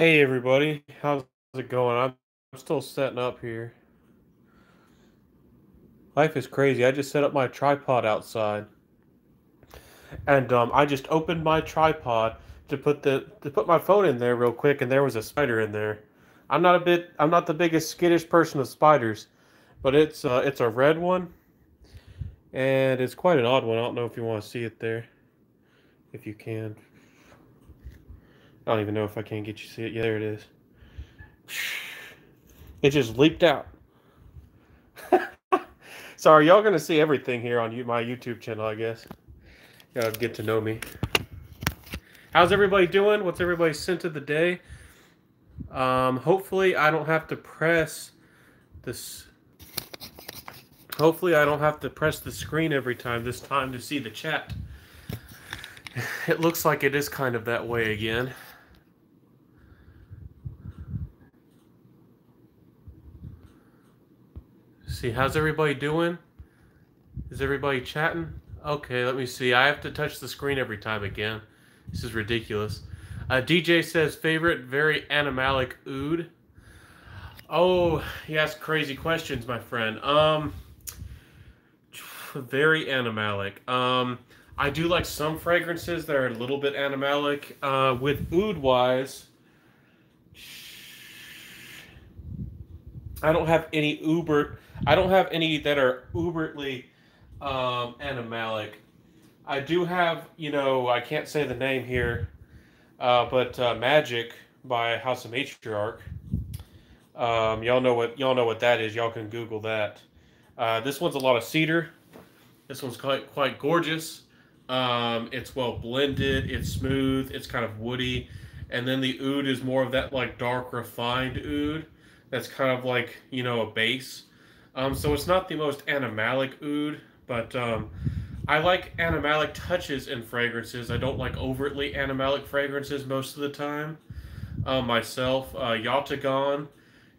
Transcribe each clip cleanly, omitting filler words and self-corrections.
Hey everybody, how's it going? I'm still setting up here. Life is crazy. I just set up my tripod outside, and I just opened my tripod to put my phone in there real quick, and there was a spider in there. I'm not the biggest skittish person of spiders, but it's a red one, and it's quite an odd one. I don't know if you want to see it there, if you can. I don't even know if I can get you to see it. Yeah, there it is. It just leaped out. Sorry, y'all gonna see everything here on my YouTube channel, I guess. Y'all get to know me. How's everybody doing? What's everybody's scent of the day? Hopefully I don't have to press this. Hopefully I don't have to press the screen every time this time to see the chat. It looks like it is kind of that way again. See, how's everybody doing? Is everybody chatting? Okay, let me see. I have to touch the screen every time again. This is ridiculous. DJ says favorite very animalic oud. Oh, he asked crazy questions, my friend. Very animalic. I do like some fragrances that are a little bit animalic. With oud wise, I don't have any uber. I don't have any that are ubertly animalic. I do have, I can't say the name here, but Magic by House of Matriarch. Y'all know what that is. Y'all can Google that. This one's a lot of cedar. This one's quite gorgeous. It's well blended. It's smooth. It's kind of woody, and then the oud is more of that like dark refined oud. That's kind of like a base. So it's not the most animalic oud, but I like animalic touches in fragrances. I don't like overtly animalic fragrances most of the time. Myself, Yatagan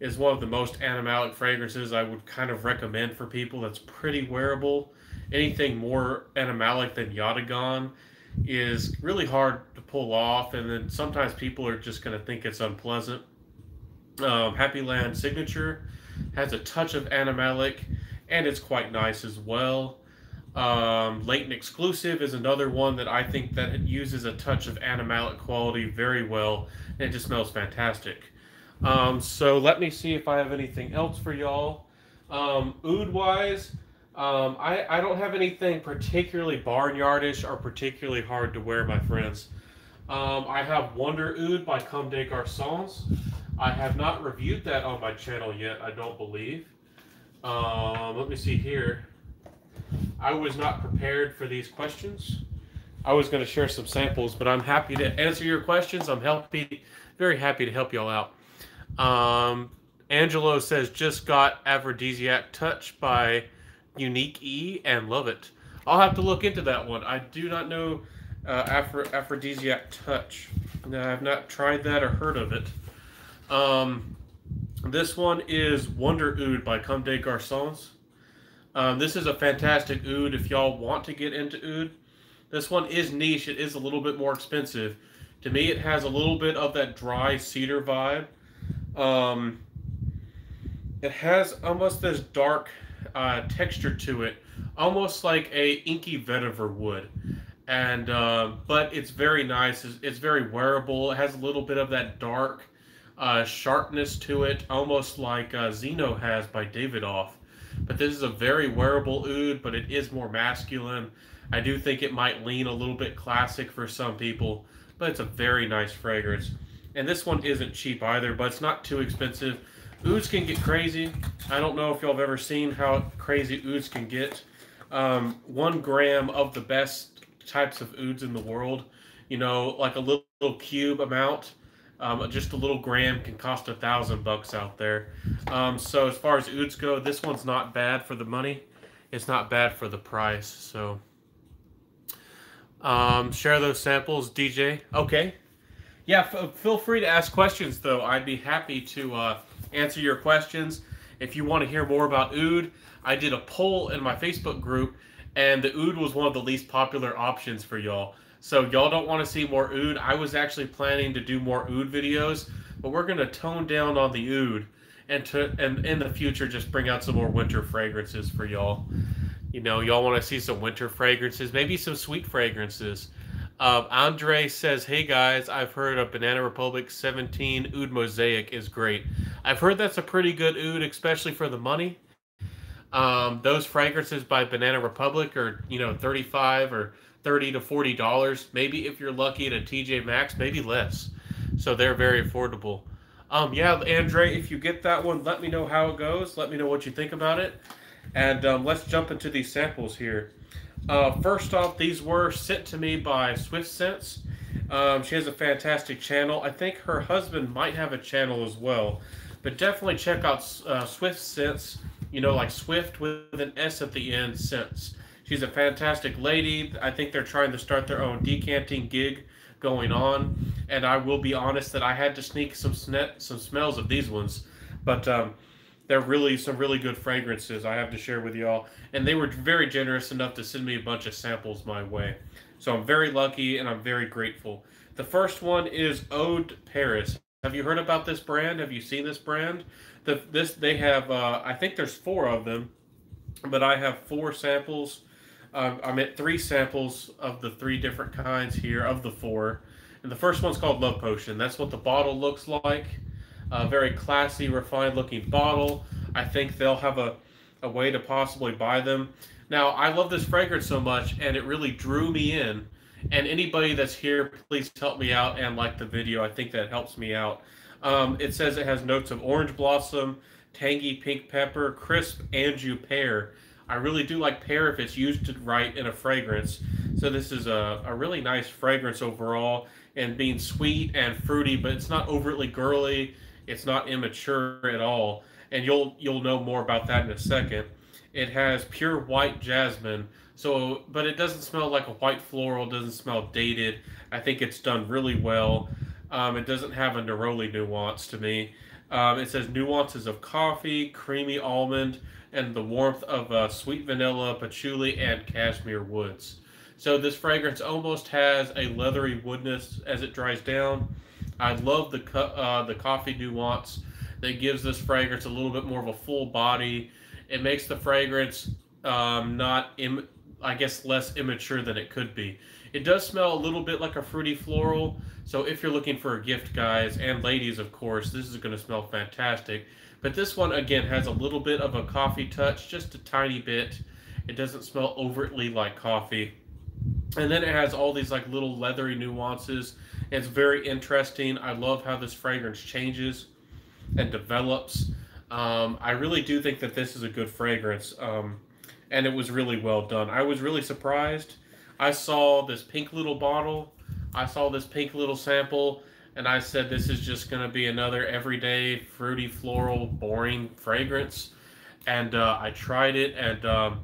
is one of the most animalic fragrances I would kind of recommend for people. That's pretty wearable. Anything more animalic than Yatagan is really hard to pull off, and then sometimes people are just going to think it's unpleasant. Happy Land Signature has a touch of animalic, and it's quite nice as well. Latent Exclusive is another one that I think that it uses a touch of animalic quality very well, and it just smells fantastic. So let me see if I have anything else for y'all. Oud wise, I don't have anything particularly barnyardish or particularly hard to wear, my friends. I have Wonder Oud by Comme des Garçons. I have not reviewed that on my channel yet, I don't believe. Let me see here. I was not prepared for these questions. I was going to share some samples, but I'm happy to answer your questions. I'm very happy to help y'all out. Angelo says, just got Aphrodisiac Touch by Unique E and love it. I'll have to look into that one. I do not know Aphrodisiac Touch. No, I've not tried that or heard of it. This one is Wonder Oud by Comme des Garçons. This is a fantastic oud if y'all want to get into oud. This one is niche. It is a little bit more expensive. To me, it has a little bit of that dry cedar vibe. It has almost this dark texture to it, almost like a inky vetiver would. And but it's very nice. It's very wearable. It has a little bit of that dark sharpness to it, almost like Zeno has by Davidoff. But this is a very wearable oud, but it is more masculine. I do think it might lean a little bit classic for some people, but it's a very nice fragrance. And this one isn't cheap either, but it's not too expensive. Ouds can get crazy. I don't know if y'all have ever seen how crazy ouds can get. 1 gram of the best types of ouds in the world, like a little cube amount, just a little gram can cost $1,000 out there. So as far as ouds go, this one's not bad for the money. It's not bad for the price. So share those samples, DJ. Okay. Yeah, feel free to ask questions, though. I'd be happy to answer your questions. If you want to hear more about oud, I did a poll in my Facebook group, and the oud was one of the least popular options for y'all. So y'all don't want to see more oud. I was actually planning to do more oud videos, but we're going to tone down on the oud and in the future just bring out some more winter fragrances for y'all. You know, y'all want to see some winter fragrances, maybe some sweet fragrances. Andre says, "Hey guys, I've heard of Banana Republic 17 Oud Mosaic is great. I've heard that's a pretty good oud, especially for the money. Those fragrances by Banana Republic are, you know, 35 or 30 to $40. Maybe if you're lucky at a TJ Maxx, maybe less. So they're very affordable. Yeah, Andre, if you get that one, let me know how it goes. Let me know what you think about it. And let's jump into these samples here. First off, these were sent to me by Swift Sense. She has a fantastic channel. I think her husband might have a channel as well. But definitely check out Swift Sense. You know, like Swift with an S at the end, Sense. She's a fantastic lady. I think they're trying to start their own decanting gig going on. And I will be honest that I had to sneak some smells of these ones. But they're really some really good fragrances I have to share with y'all. And they were very generous enough to send me a bunch of samples my way. So I'm very lucky and I'm very grateful. The first one is Eau Paris. Have you heard about this brand? Have you seen this brand? They have, I think there's 4 of them, but I have 4 samples. I'm at 3 samples of the 3 different kinds here of the 4. And the first one's called Love Potion. That's what the bottle looks like. A very classy, refined looking bottle. I think they'll have a way to possibly buy them. Now, I love this fragrance so much, and it really drew me in. And anybody that's here, please help me out and like the video. I think that helps me out. It says it has notes of orange blossom, tangy pink pepper, crisp anjou pear. I really do like pear if it's used right in a fragrance. So this is a really nice fragrance overall, and being sweet and fruity, but it's not overtly girly. It's not immature at all. And you'll know more about that in a second. It has pure white jasmine. So, but it doesn't smell like a white floral, doesn't smell dated. I think it's done really well. It doesn't have a neroli nuance to me. It says nuances of coffee, creamy almond, and the warmth of sweet vanilla, patchouli, and cashmere woods. So this fragrance almost has a leathery woodness as it dries down. I love the coffee nuance that gives this fragrance a little bit more of a full body. It makes the fragrance I guess less immature than it could be. It does smell a little bit like a fruity floral, so if you're looking for a gift, guys, and ladies, of course, this is going to smell fantastic. But this one, again, has a little bit of a coffee touch, just a tiny bit. It doesn't smell overtly like coffee. And then it has all these like little leathery nuances. It's very interesting. I love how this fragrance changes and develops. I really do think that this is a good fragrance. And it was really well done. I was really surprised. I saw this pink little bottle. I saw this pink little sample. And I said, this is just going to be another everyday, fruity, floral, boring fragrance. And I tried it, and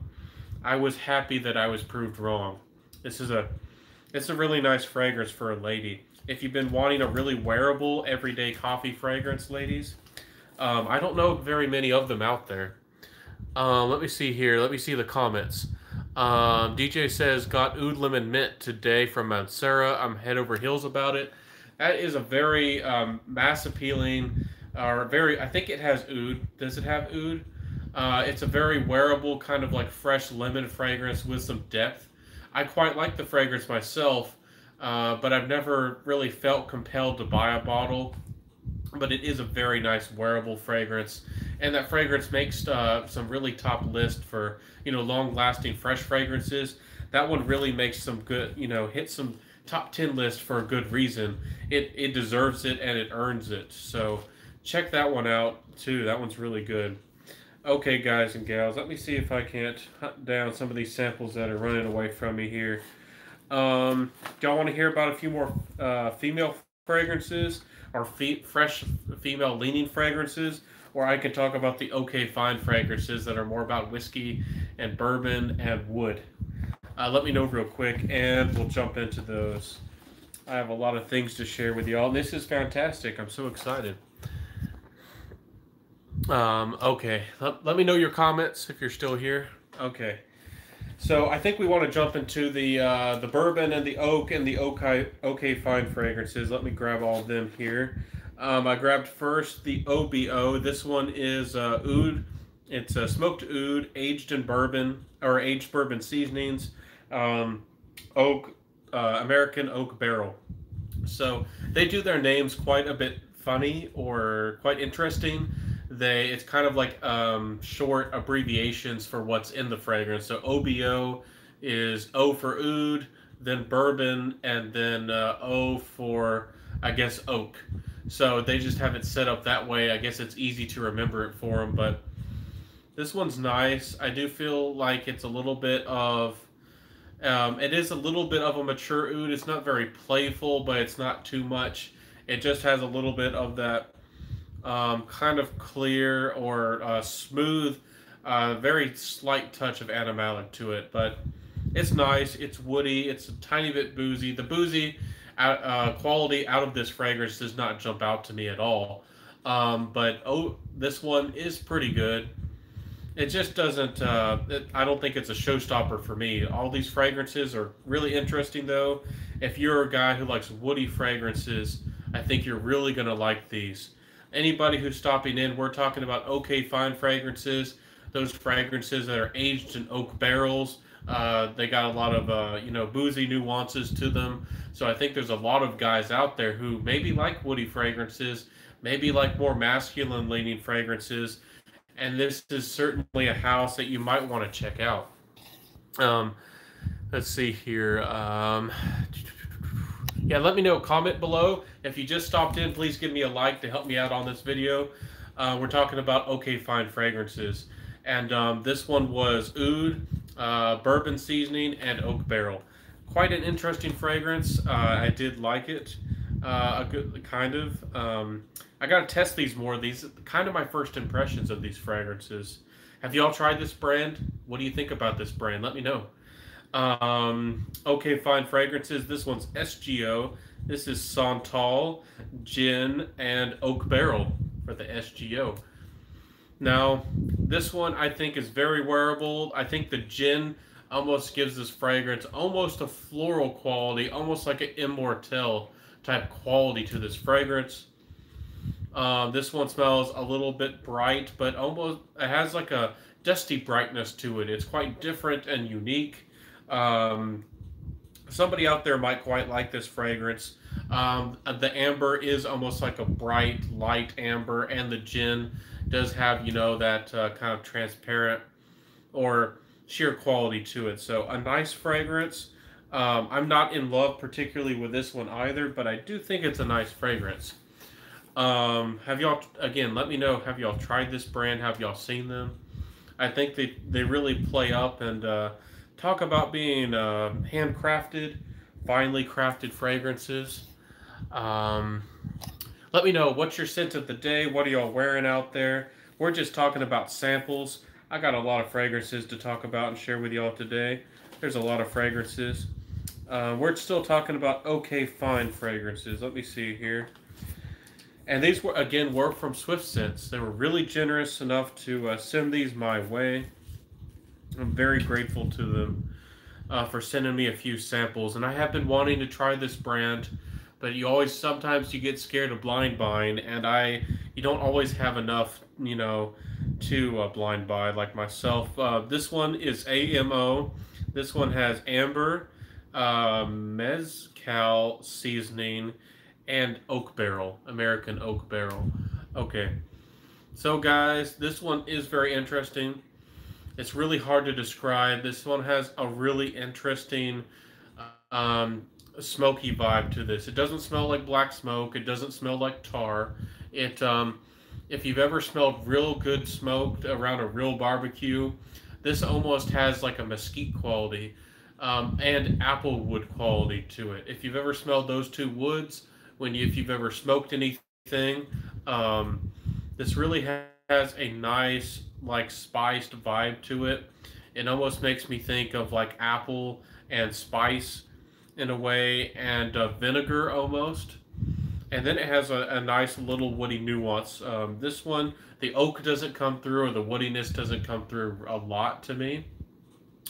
I was happy that I was proved wrong. It's a really nice fragrance for a lady. If you've been wanting a really wearable, everyday coffee fragrance, ladies, I don't know very many of them out there. Let me see here. Let me see the comments. DJ says, got Oud Lemon Mint today from Mount Sarah. I'm head over heels about it. That is a very mass appealing, I think it has oud. Does it have oud? It's a very wearable, kind of like fresh lemon fragrance with some depth. I quite like the fragrance myself, but I've never really felt compelled to buy a bottle. But it is a very nice wearable fragrance, and that fragrance makes some really top list for, you know, long-lasting fresh fragrances. That one really makes some good, you know, hit some top 10 list for a good reason. It deserves it and it earns it. So check that one out too. That one's really good. Okay, guys and gals, let me see if I can't hunt down some of these samples that are running away from me here. Y'all want to hear about a few more female fragrances or fresh female leaning fragrances, or I can talk about the okay fine fragrances that are more about whiskey and bourbon and wood. Let me know real quick and we'll jump into those. I have a lot of things to share with y'all. This is fantastic. I'm so excited. Okay, let me know your comments if you're still here. Okay, so I think we want to jump into the bourbon and the oak and the okay fine fragrances. Let me grab all of them here. I grabbed first the OBO. This one is oud. It's smoked oud, aged in bourbon or aged bourbon seasonings, um, oak, American oak barrel. So they do their names quite a bit funny or quite interesting. It's kind of like short abbreviations for what's in the fragrance. So OBO is O for oud, then bourbon, and then O for, I guess, oak. So they just have it set up that way. I guess it's easy to remember it for them. But this one's nice. I do feel like it's a little bit of it is a little bit of a mature oud. It's not very playful, but it's not too much. It just has a little bit of that kind of clear or smooth, very slight touch of animalic to it. But it's nice. It's woody. It's a tiny bit boozy. The boozy quality out of this fragrance does not jump out to me at all. But this one is pretty good. It just doesn't. I don't think it's a showstopper for me. All these fragrances are really interesting, though. If you're a guy who likes woody fragrances, I think you're really gonna like these. Anybody who's stopping in, we're talking about okay fine fragrances. Those fragrances that are aged in oak barrels. They got a lot of boozy nuances to them. So I think there's a lot of guys out there who maybe like woody fragrances, maybe like more masculine leaning fragrances, and this is certainly a house that you might want to check out. Um, let's see here. Yeah, let me know. Comment below. If you just stopped in, please give me a like to help me out on this video. We're talking about okay fine fragrances. And this one was oud, bourbon seasoning, and oak barrel. Quite an interesting fragrance. I did like it. A good kind of. I gotta test these more. These kind of my first impressions of these fragrances. Have y'all tried this brand? What do you think about this brand? Let me know. Okay, fine fragrances. This one's SGO. This is Santal, Gin, and Oak Barrel for the SGO. Now, this one I think is very wearable. I think the gin almost gives this fragrance almost a floral quality, almost like an immortelle type quality to this fragrance. This one smells a little bit bright, but almost it has like a dusty brightness to it. It's quite different and unique. Somebody out there might quite like this fragrance. The amber is almost like a bright, light amber, and the gin does have, that kind of transparent or sheer quality to it. So a nice fragrance. I'm not in love particularly with this one either, but I do think it's a nice fragrance. Have y'all, again, let me know, have y'all tried this brand? Have y'all seen them? I think they really play up and talk about being handcrafted, finely crafted fragrances. Let me know, what's your scent of the day? What are y'all wearing out there? We're just talking about samples. I got a lot of fragrances to talk about and share with y'all today. There's a lot of fragrances. We're still talking about okay fine fragrances. Let me see here. And these were from Swift Scents. They were really generous enough to send these my way. I'm very grateful to them for sending me a few samples. And I have been wanting to try this brand, but sometimes you get scared of blind buying, and you don't always have enough, to blind buy like myself. This one is AMO. This one has amber, mezcal seasoning, and oak barrel, American oak barrel. Okay, so guys, this one is very interesting. It's really hard to describe. This one has a really interesting smoky vibe to this. It doesn't smell like black smoke. It doesn't smell like tar. If you've ever smelled real good smoke around a real barbecue, this almost has like a mesquite quality and apple wood quality to it. If you've ever smelled those two woods, if you've ever smoked anything, this really has a nice, like, spiced vibe to it. It almost makes me think of like apple and spice in a way, and vinegar almost. And then it has a nice little woody nuance. This one, the oak doesn't come through, or the woodiness doesn't come through a lot to me,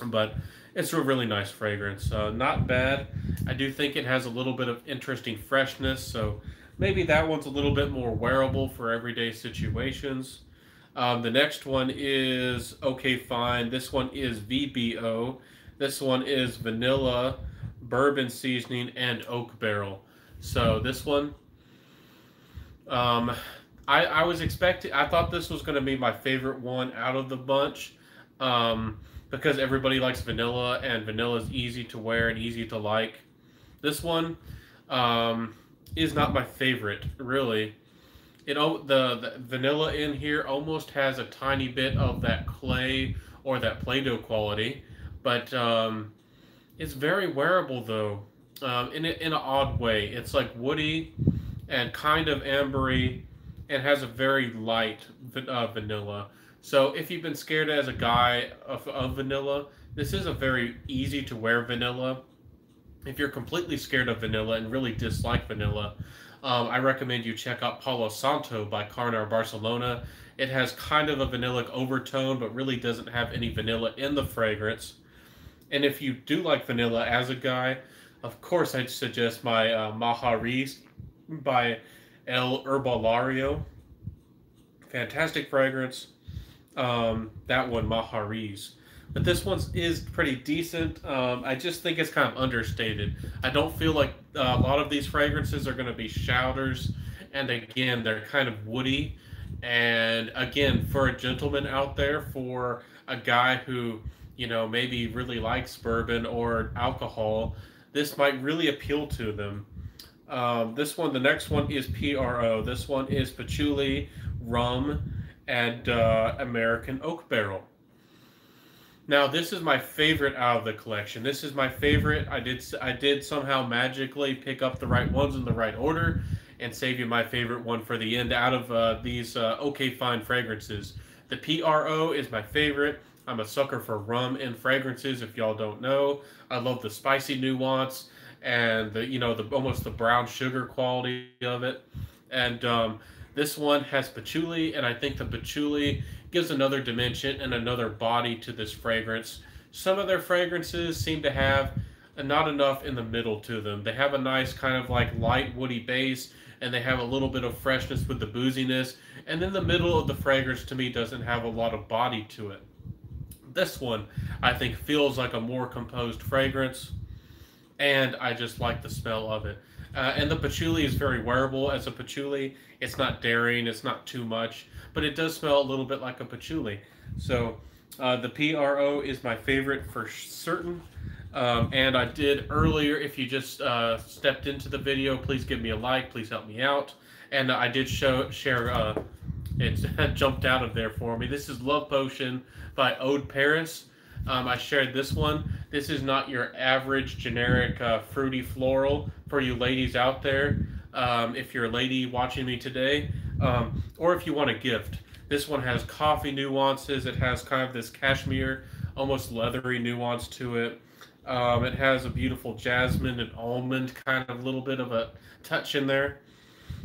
but it's a really nice fragrance. Not bad. I do think it has a little bit of interesting freshness, so maybe that one's a little bit more wearable for everyday situations. The next one is okay, fine. This one is VBO. This one is vanilla, bourbon seasoning, and oak barrel. So this one, um, I was expecting. I thought this was going to be my favorite one out of the bunch, because everybody likes vanilla, and vanilla is easy to wear and easy to like. This one, is not my favorite, really. The vanilla in here almost has a tiny bit of that clay or that Play-Doh quality, but it's very wearable though, in an odd way. It's like woody and kind of ambery, and has a very light vanilla. So if you've been scared as a guy of vanilla, this is a very easy to wear vanilla. If you're completely scared of vanilla and really dislike vanilla, I recommend you check out Palo Santo by Carnar Barcelona. It has kind of a vanillic overtone, but really doesn't have any vanilla in the fragrance. And if you do like vanilla as a guy, of course I'd suggest my Maharis by El Herbalario. Fantastic fragrance. That one, Maharis. But this one is pretty decent. I just think it's kind of understated. I don't feel like a lot of these fragrances are going to be shouters. And again, they're kind of woody. And again, for a gentleman out there, for a guy who, maybe really likes bourbon or alcohol, this might really appeal to them. The next one is PRO. This one is patchouli, rum, and American oak barrel. Now, this is my favorite out of the collection. This is my favorite. I did somehow magically pick up the right ones in the right order and save you my favorite one for the end out of these okay fine fragrances. The PRO is my favorite. I'm a sucker for rum and fragrances, if y'all don't know. I love the spicy nuance and the almost the brown sugar quality of it. And this one has patchouli, and I think the patchouli gives another dimension and another body to this fragrance. Some of their fragrances seem to have not enough in the middle to them. They have a nice kind of like light woody base, and they have a little bit of freshness with the booziness, and then the middle of the fragrance to me doesn't have a lot of body to it. This one, I think, feels like a more composed fragrance, and I just like the smell of it. And the patchouli is very wearable as a patchouli. It's not daring, it's not too much, but it does smell a little bit like a patchouli. So the PRO is my favorite for certain. And I did earlier, if you just stepped into the video, please give me a like, please help me out. And I did share, it jumped out of there for me. This is Love Potion by Ode Paris. I shared this one. This is not your average generic fruity floral for you ladies out there. If you're a lady watching me today, or if you want a gift. This one has coffee nuances. It has kind of this cashmere, almost leathery nuance to it. It has a beautiful jasmine and almond kind of little bit of a touch in there.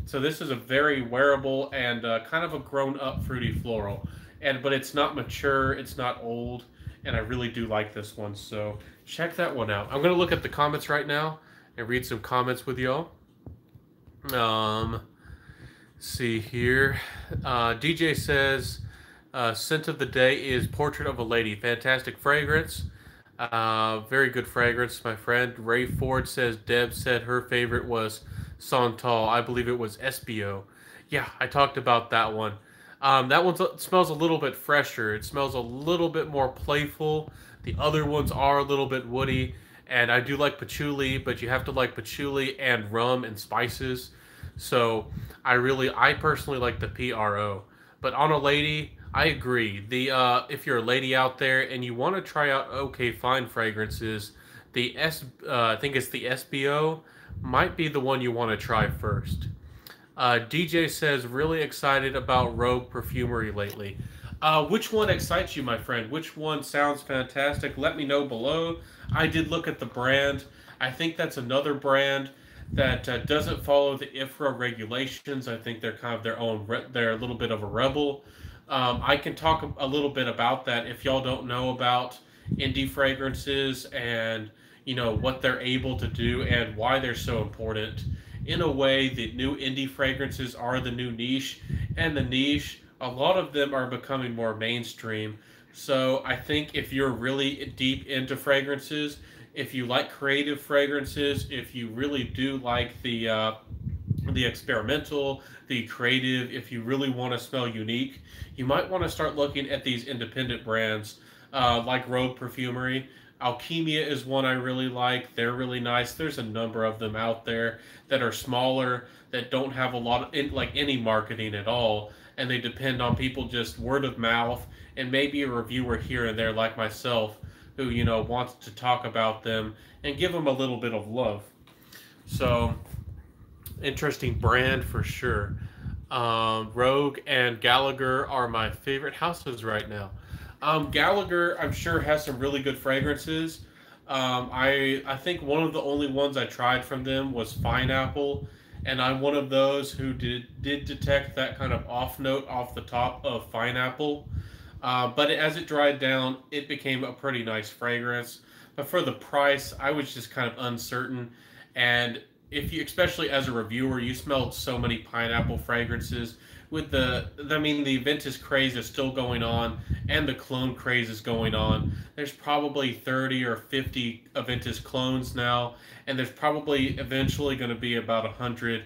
So this is a very wearable and kind of a grown-up fruity floral. But it's not mature, it's not old, and I really do like this one. So check that one out. I'm going to look at the comments right now and read some comments with y'all. See here. DJ says, scent of the day is Portrait of a Lady. Fantastic fragrance. Very good fragrance, my friend. Ray Ford says, Deb said her favorite was Santal. I believe it was SBO. Yeah, I talked about that one. That one smells a little bit fresher. It smells a little bit more playful. The other ones are a little bit woody. And I do like patchouli, but you have to like patchouli and rum and spices. So I personally like the PRO. But on a lady, I agree. If you're a lady out there and you want to try out okay fine fragrances, I think it's the SBO might be the one you want to try first. DJ says, really excited about Rogue Perfumery lately. Which one excites you, my friend? Which one sounds fantastic? Let me know below. I did look at the brand. I think that's another brand that doesn't follow the IFRA regulations. I think they're kind of their own. They're a little bit of a rebel. I can talk a little bit about that if y'all don't know about indie fragrances and what they're able to do and why they're so important in a way, the new indie fragrances are the new niche, and the niche, a lot of them are becoming more mainstream. So I think if you're really deep into fragrances, if you like creative fragrances, if you really do like the experimental, the creative, if you really want to smell unique, you might want to start looking at these independent brands like Rogue Perfumery. Alchemia is one I really like. They're really nice. There's a number of them out there that are smaller, that don't have a lot of like any marketing at all, and they depend on people just word of mouth and maybe a reviewer here and there like myself who wants to talk about them and give them a little bit of love. So interesting brand for sure. Rogue and Gallagher are my favorite houses right now. Gallagher, I'm sure, has some really good fragrances. I think one of the only ones I tried from them was Fine Apple, and I'm one of those who did detect that kind of off note off the top of Fine Apple. But as it dried down, it became a pretty nice fragrance. But for the price, I was just kind of uncertain. And if you, especially as a reviewer, you smelled so many pineapple fragrances. With the Ventus craze is still going on, and the clone craze is going on. There's probably 30 or 50 Aventus clones now, and there's probably eventually going to be about 100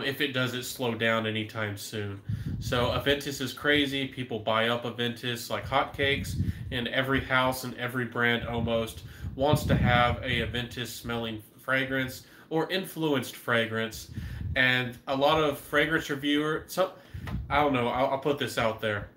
if it doesn't slow down anytime soon. So Aventus is crazy. People buy up Aventus like hotcakes, and every house and every brand almost wants to have a Aventus smelling fragrance or influenced fragrance. And a lot of fragrance reviewers, I don't know, I'll put this out there.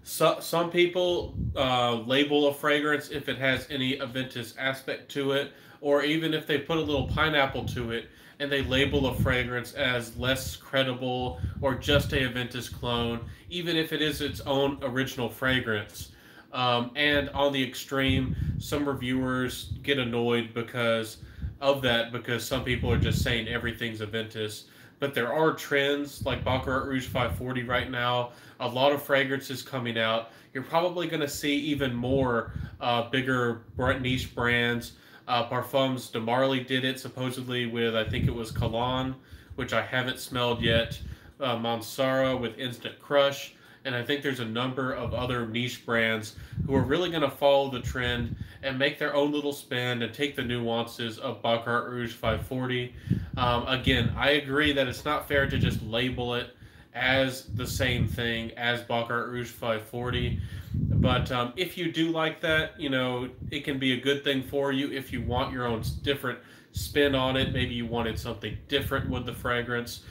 Some people label a fragrance if it has any Aventus aspect to it, or even if they put a little pineapple to it, and they label a fragrance as less credible or just a Aventus clone, even if it is its own original fragrance. And on the extreme, some reviewers get annoyed because of that, because some people are just saying everything's Aventus. But there are trends like Baccarat Rouge 540 right now. A lot of fragrances coming out. You're probably going to see even more bigger niche brands. Parfums de Marly did it supposedly with, I think it was Cologne, which I haven't smelled yet. Mansara with Instant Crush. And I think there's a number of other niche brands who are really going to follow the trend and make their own little spin and take the nuances of Baccarat Rouge 540. Again, I agree that it's not fair to just label it as the same thing as Baccarat Rouge 540. But if you do like that, it can be a good thing for you if you want your own different spin on it. Maybe you wanted something different with the fragrance.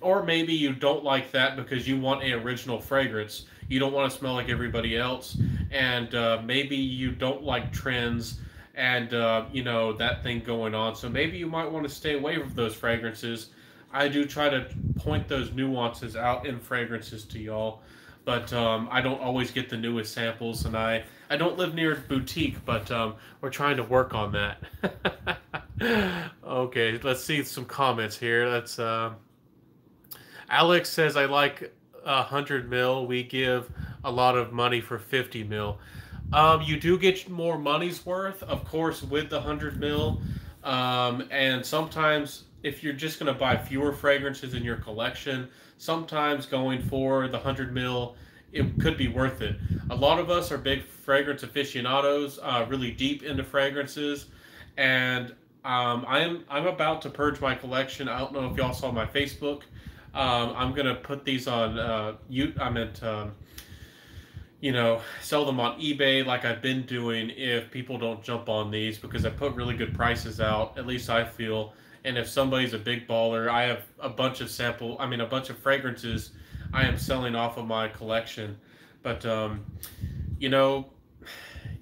Or maybe you don't like that because you want an original fragrance. You don't want to smell like everybody else. And maybe you don't like trends and, that thing going on. So maybe you might want to stay away from those fragrances. I do try to point those nuances out in fragrances to y'all. But I don't always get the newest samples. And I don't live near a boutique, but we're trying to work on that. Okay, let's see some comments here. Let's... Alex says, I like 100 mil. We give a lot of money for 50 mil. You do get more money's worth, of course, with the 100 mil. And sometimes, if you're just going to buy fewer fragrances in your collection, sometimes going for the 100 mil, it could be worth it. A lot of us are big fragrance aficionados, really deep into fragrances. And I'm about to purge my collection. I don't know if y'all saw my Facebook. I'm gonna put these on sell them on eBay like I've been doing if people don't jump on these, because I put really good prices out, at least I feel. And if somebody's a big baller, I have a bunch of a bunch of fragrances I am selling off of my collection. But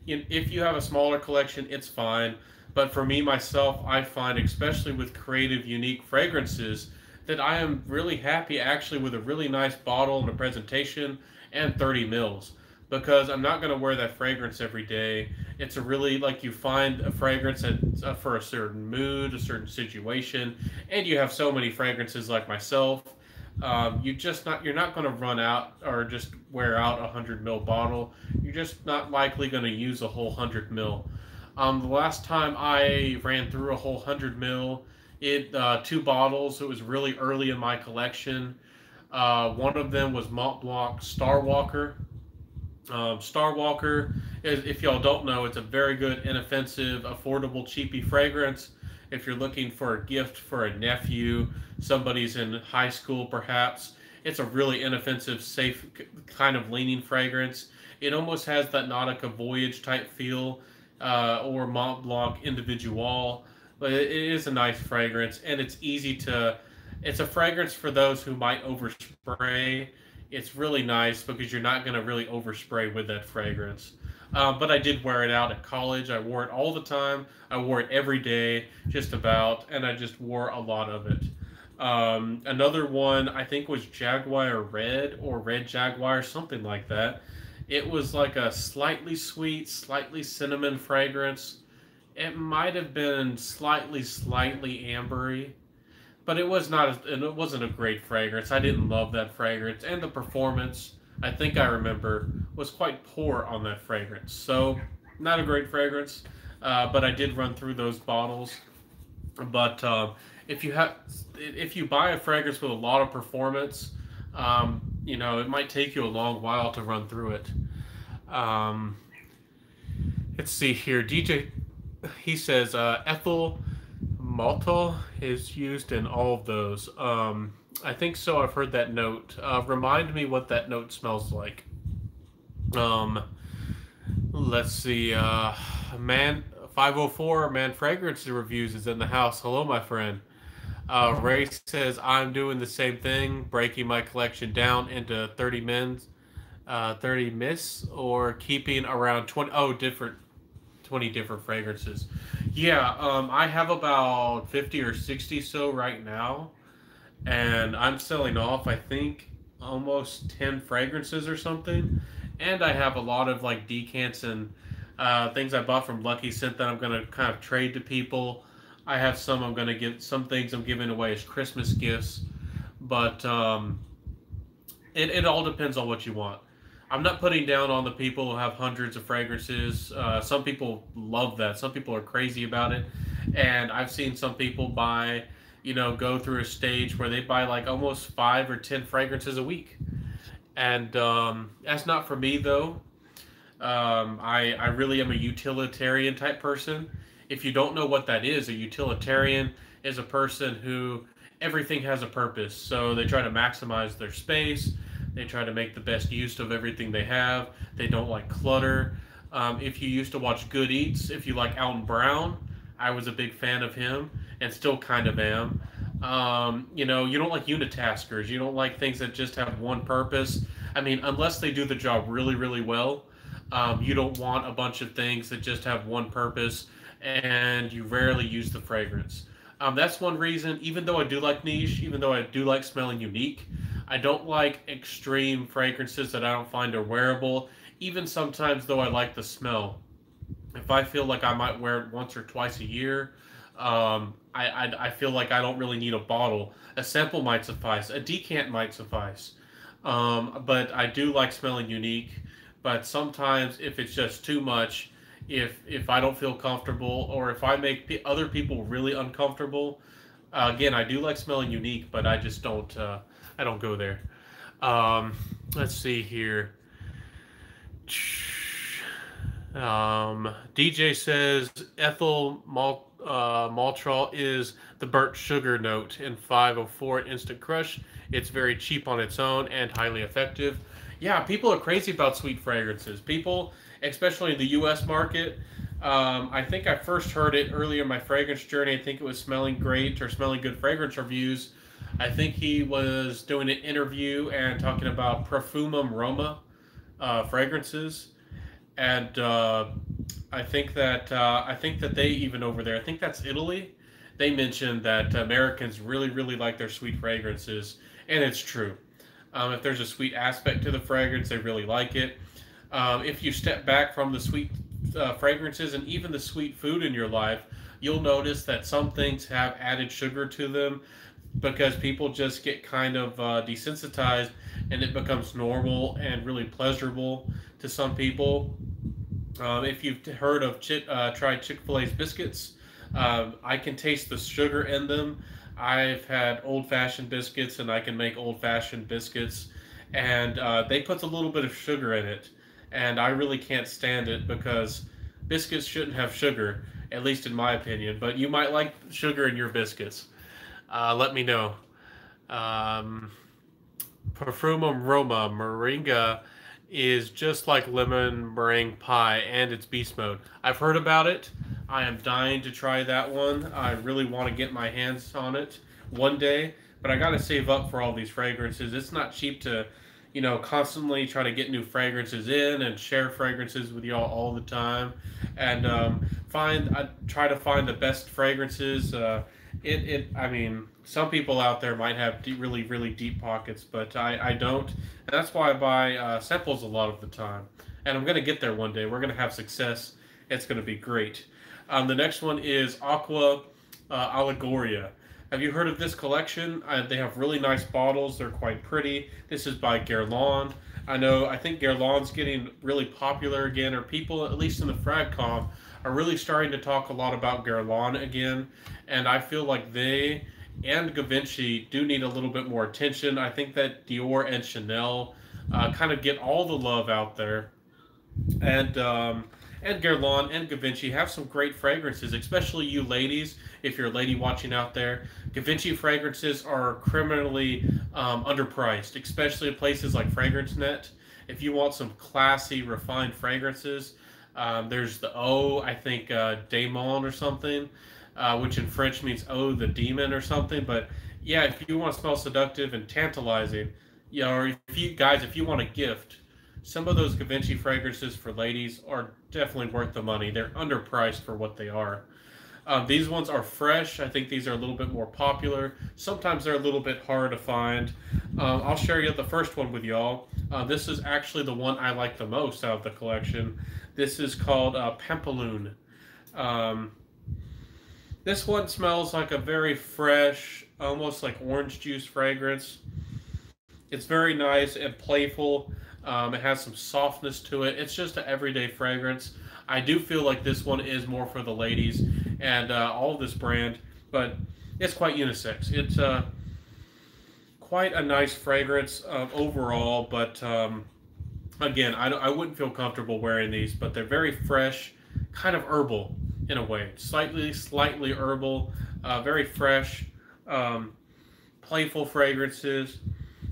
if you have a smaller collection, it's fine. But for me myself, I find, especially with creative, unique fragrances, that I am really happy actually with a really nice bottle and a presentation and 30 mils, because I'm not going to wear that fragrance every day. It's a really, like, you find a fragrance that, for a certain mood, a certain situation, and you have so many fragrances like myself. You're not going to run out or just wear out a 100 mil bottle. You're just not likely going to use a whole 100 mil. The last time I ran through a whole 100 mil, It two bottles. It was really early in my collection. One of them was Mont Blanc Star Walker. Star Walker, if y'all don't know, it's a very good, inoffensive, affordable, cheapy fragrance. If you're looking for a gift for a nephew, somebody's in high school perhaps, it's a really inoffensive, safe, kind of leaning fragrance. It almost has that Nautica Voyage type feel, or Mont Blanc Individual, but it is a nice fragrance, and it's easy to. It's a fragrance for those who might overspray. It's really nice because you're not going to really overspray with that fragrance. But I did wear it out at college. I wore it all the time. I wore it every day, just about, and I just wore a lot of it. Another one I think was Jaguar Red or Red Jaguar, something like that. It was like a slightly sweet, slightly cinnamon fragrance. It might have been slightly ambery, but it was not. And it wasn't a great fragrance. I didn't love that fragrance, and the performance, I think I remember, was quite poor on that fragrance. So, not a great fragrance. But I did run through those bottles. But if you buy a fragrance with a lot of performance, it might take you a long while to run through it. Um, let's see here. DJ, he says ethyl maltol is used in all of those. I think so. I've heard that note. Remind me what that note smells like. Um, let's see. Man, 504 Man Fragrance Reviews is in the house. Hello, my friend. Ray says I'm doing the same thing, breaking my collection down into 30 mists, or keeping around 20 different fragrances. Yeah, I have about 50 or 60 so right now, and I'm selling off, I think, almost 10 fragrances or something. And I have a lot of like decants and things I bought from Lucky Scent that I'm going to kind of trade to people. I have some I'm going to give, some things I'm giving away as Christmas gifts, but it all depends on what you want. I'm not putting down on the people who have hundreds of fragrances. Some people love that. Some people are crazy about it. And I've seen some people go through a stage where they buy like almost 5 or 10 fragrances a week. And that's not for me, though. I really am a utilitarian type person. If you don't know what that is, a utilitarian is a person who everything has a purpose. So they try to maximize their space. They try to make the best use of everything they have. They don't like clutter. If you used to watch Good Eats, if you like Alton Brown, I was a big fan of him and still kind of am. You don't like unitaskers. You don't like things that just have one purpose. I mean, unless they do the job really, really well, you don't want a bunch of things that just have one purpose and you rarely use the fragrance. That's one reason, even though I do like niche, even though I do like smelling unique, I don't like extreme fragrances that I don't find are wearable. Even sometimes, though, I like the smell. If I feel like I might wear it once or twice a year, I feel like I don't really need a bottle. A sample might suffice. A decant might suffice. But I do like smelling unique. But sometimes, if it's just too much, if I don't feel comfortable, or if I make other people really uncomfortable, again, I do like smelling unique, but I just don't. I don't go there. Let's see here. DJ says ethyl maltol is the burnt sugar note in 504 Instant Crush. It's very cheap on its own and highly effective. Yeah, people are crazy about sweet fragrances. People, especially in the U.S. market, I think I first heard it earlier in my fragrance journey. I think it was Smelling Great or Smelling Good Fragrance Reviews. I think he was doing an interview and talking about Perfumum Roma fragrances. And I think that they even over there, I think that's Italy. They mentioned that Americans really, really like their sweet fragrances, and it's true. If there's a sweet aspect to the fragrance, they really like it. If you step back from the sweet fragrances and even the sweet food in your life, you'll notice that some things have added sugar to them because people just get kind of desensitized, and it becomes normal and really pleasurable to some people. If you've heard of tried Chick-fil-A's biscuits, I can taste the sugar in them. I've had old-fashioned biscuits, and I can make old-fashioned biscuits, and they put a little bit of sugar in it, and I really can't stand it because biscuits shouldn't have sugar, at least in my opinion. But you might like sugar in your biscuits. Let me know. Um, Perfume Roma Moringa is just like lemon meringue pie, and it's beast mode. I've heard about it. I am dying to try that one. I really want to get my hands on it one day, but I got to save up for all these fragrances. It's not cheap to, constantly try to get new fragrances in and share fragrances with y'all all the time, and I try to find the best fragrances. I mean, some people out there might have really, really deep pockets, but I don't. And that's why I buy samples a lot of the time. And I'm going to get there one day. We're going to have success. It's going to be great. The next one is Aqua Allegoria. Have you heard of this collection? They have really nice bottles. They're quite pretty. This is by Guerlain. I think Guerlain's getting really popular again, or people, at least in the FragCom, are really starting to talk a lot about Guerlain again. And I feel like they and Givenchy do need a little bit more attention. I think that Dior and Chanel kind of get all the love out there. And Guerlain and Givenchy have some great fragrances, especially you ladies. If you're a lady watching out there, Givenchy fragrances are criminally underpriced, especially at places like FragranceNet. If you want some classy, refined fragrances, there's the I think Daemon or something, which in French means the demon or something. But yeah, if you want to smell seductive and tantalizing, or if you want a gift, some of those Givenchy fragrances for ladies are definitely worth the money. They're underpriced for what they are. These ones are fresh. I think these are a little bit more popular. Sometimes they're a little bit hard to find. I'll share the first one with y'all. This is actually the one I like the most out of the collection. This is called Pampaloon. This one smells like a very fresh, almost like orange juice fragrance. It's very nice and playful. It has some softness to it. It's just an everyday fragrance. I do feel like this one is more for the ladies and all of this brand, but it's quite unisex. It's quite a nice fragrance overall, but again, I wouldn't feel comfortable wearing these, but they're very fresh, kind of herbal in a way. Slightly herbal, very fresh, playful fragrances.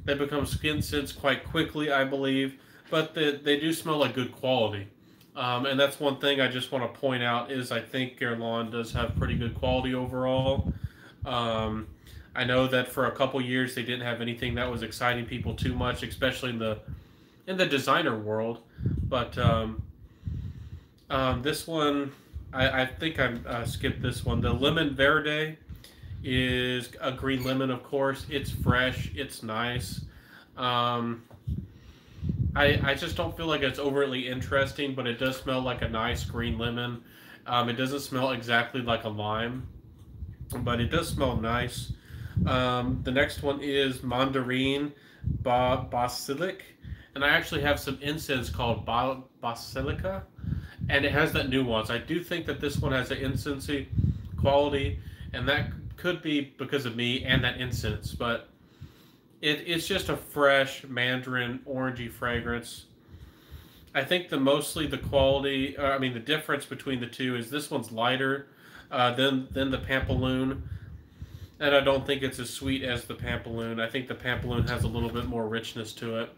They become skin scents quite quickly, I believe, but they do smell like good quality. And that's one thing I just want to point out is I think Guerlain does have pretty good quality overall. I know that for a couple years they didn't have anything that was exciting people too much, especially in the designer world. But this one, I think I skipped this one. The Lemon Verde is a green lemon, of course. It's fresh. It's nice. I just don't feel like it's overtly interesting, but it does smell like a nice green lemon. It doesn't smell exactly like a lime, but it does smell nice. The next one is Mandarin Basilic, and I actually have some incense called Basilica, and it has that nuance. I do think that this one has an incensey quality, and that could be because of me and that incense, but it's just a fresh mandarin orangey fragrance. I think the quality, the difference between the two is this one's lighter than the Pampaloon, and I don't think it's as sweet as the Pampaloon. I think the Pampaloon has a little bit more richness to it,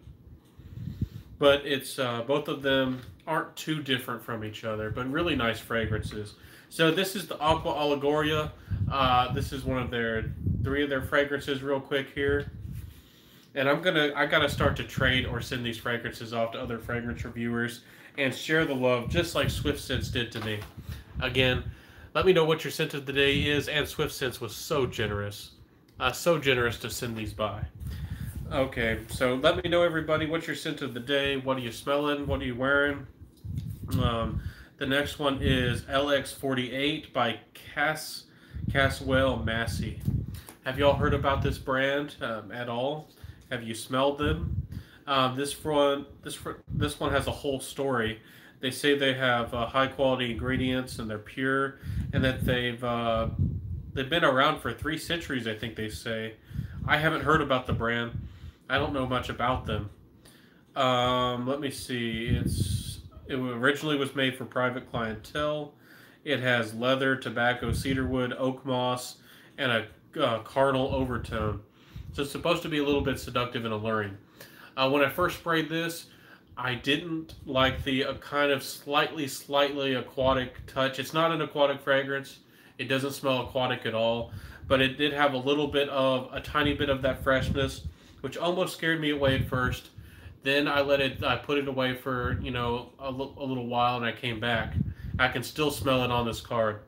but it's both of them aren't too different from each other, but really nice fragrances. So this is the Aqua Allegoria. This is one of three of their fragrances real quick here. And I gotta start to trade or send these fragrances off to other fragrance reviewers and share the love just like Swift Scents did to me. Again, let me know what your scent of the day is, and Swift Scents was so generous to send these by. Okay, so let me know, everybody, what's your scent of the day? What are you smelling? What are you wearing? The next one is LX48 by Caswell Massey. Have y'all heard about this brand at all? Have you smelled them? This one has a whole story. They say they have high quality ingredients and they're pure, and that they've been around for 3 centuries. I think they say. I haven't heard about the brand. I don't know much about them. Let me see. It originally was made for private clientele. It has leather, tobacco, cedarwood, oak moss, and a carnal overtone. So it's supposed to be a little bit seductive and alluring. When I first sprayed this, I didn't like the kind of slightly aquatic touch. It's not an aquatic fragrance. It doesn't smell aquatic at all, but it did have a tiny bit of that freshness, which almost scared me away at first. Then I put it away for, a little while, and I came back. I can still smell it on this card.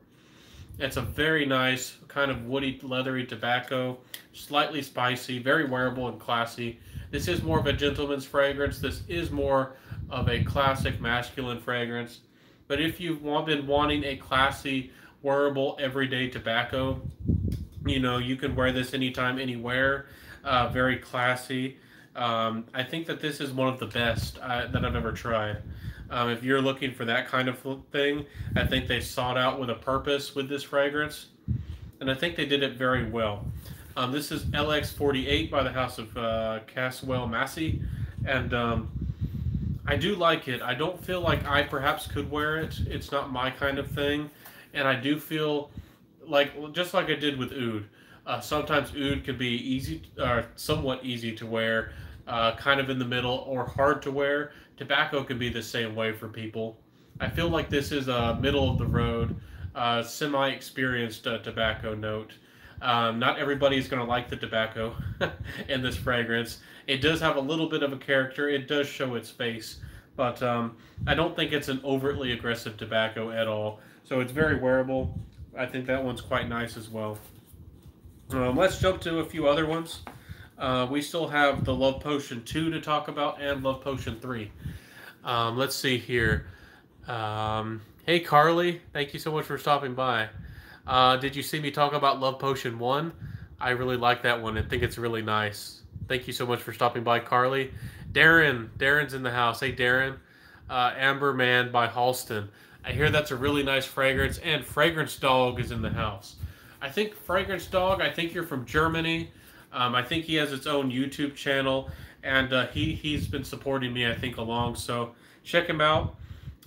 It's a very nice kind of woody, leathery tobacco, slightly spicy, very wearable and classy. This is more of a gentleman's fragrance. This is more of a classic masculine fragrance. But if you've been wanting a classy, wearable, everyday tobacco, you can wear this anytime, anywhere. Very classy. I think that this is one of the best that I've ever tried. If you're looking for that kind of thing, I think they sought out with a purpose with this fragrance, and I think they did it very well. This is LX48 by the House of Caswell Massey, and I do like it. I don't feel like I perhaps could wear it. It's not my kind of thing, and I do feel like, just like I did with oud, sometimes oud can be easy, or somewhat easy to wear, kind of in the middle, or hard to wear. Tobacco can be the same way for people. I feel like this is a middle of the road, semi-experienced tobacco note. Not everybody is going to like the tobacco in this fragrance. It does have a little bit of a character. It does show its face, but I don't think it's an overtly aggressive tobacco at all. So it's very wearable. I think that one's quite nice as well. Let's jump to a few other ones. We still have the Love Potion 2 to talk about, and Love Potion 3. Let's see here. Hey, Carly. Thank you so much for stopping by. Did you see me talk about Love Potion 1? I really like that one. I think it's really nice. Thank you so much for stopping by, Carly. Darren's in the house. Hey, Darren. Amber Man by Halston. I hear that's a really nice fragrance, and Fragrance Dog is in the house. I think Fragrance Dog, I think you're from Germany. I think he has its own YouTube channel, and he's been supporting me, I think, along. So check him out.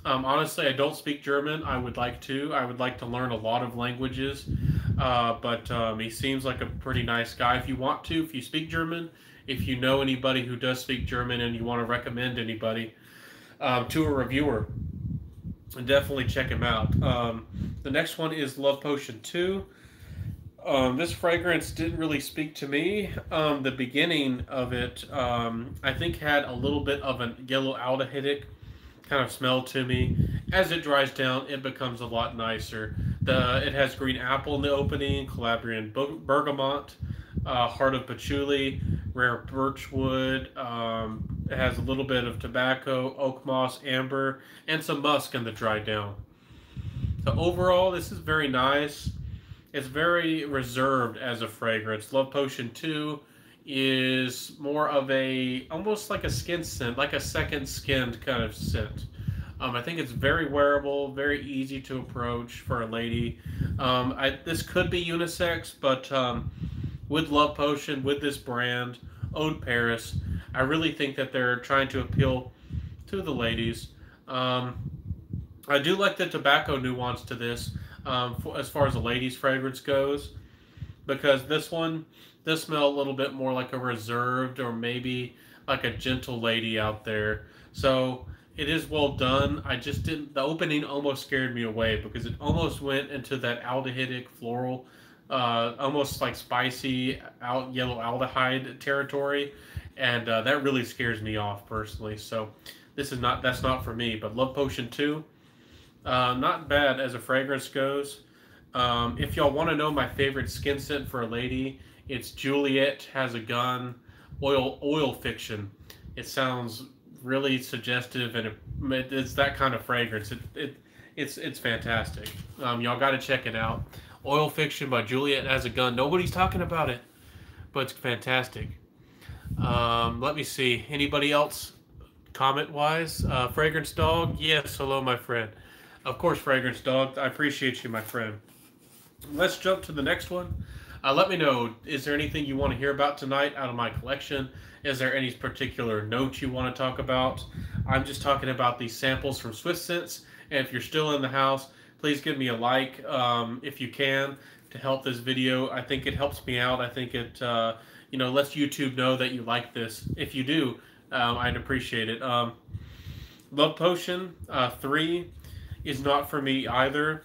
Honestly, I don't speak German. I would like to. I would like to learn a lot of languages, but he seems like a pretty nice guy. If you speak German, if you know anybody who does speak German and you want to recommend anybody to a reviewer, definitely check him out. The next one is Love Potion 2. This fragrance didn't really speak to me. The beginning of it, I think, had a little bit of a yellow aldehydic kind of smell to me. As it dries down, it becomes a lot nicer. It has green apple in the opening, Calabrian bergamot, heart of patchouli, rare birchwood. It has a little bit of tobacco, oak moss, amber, and some musk in the dry down. So overall, this is very nice. It's very reserved as a fragrance. Love Potion 2 is more of almost like a skin scent, like a second skinned kind of scent. I think it's very wearable, very easy to approach for a lady. This could be unisex, but with Love Potion, with this brand, Eau de Paris, I really think that they're trying to appeal to the ladies. I do like the tobacco nuance to this, as far as a lady's fragrance goes, because this one does smell a little bit more like a reserved, or maybe like a gentle lady out there. So it is well done. I just didn't. The opening almost scared me away because it almost went into that aldehydic floral, almost like spicy yellow aldehyde territory, and that really scares me off personally. So that's not for me. But Love Potion 2, not bad as a fragrance goes. If y'all want to know my favorite skin scent for a lady, it's Juliet Has a Gun Oil Fiction. It sounds really suggestive, and it's that kind of fragrance. It's fantastic. Y'all got to check it out. Oil Fiction by Juliet Has a Gun. Nobody's talking about it, but it's fantastic. Let me see. Anybody else comment wise. Fragrance Dog, yes, hello, my friend. Of course, Fragrance Dog, I appreciate you, my friend. Let's jump to the next one. Let me know, is there anything you want to hear about tonight out of my collection? Is there any particular note you want to talk about? I'm just talking about these samples from Swift Sense. And if you're still in the house, please give me a like if you can to help this video. I think it helps me out. I think it lets YouTube know that you like this. If you do, I'd appreciate it. Love Potion 3 is not for me either.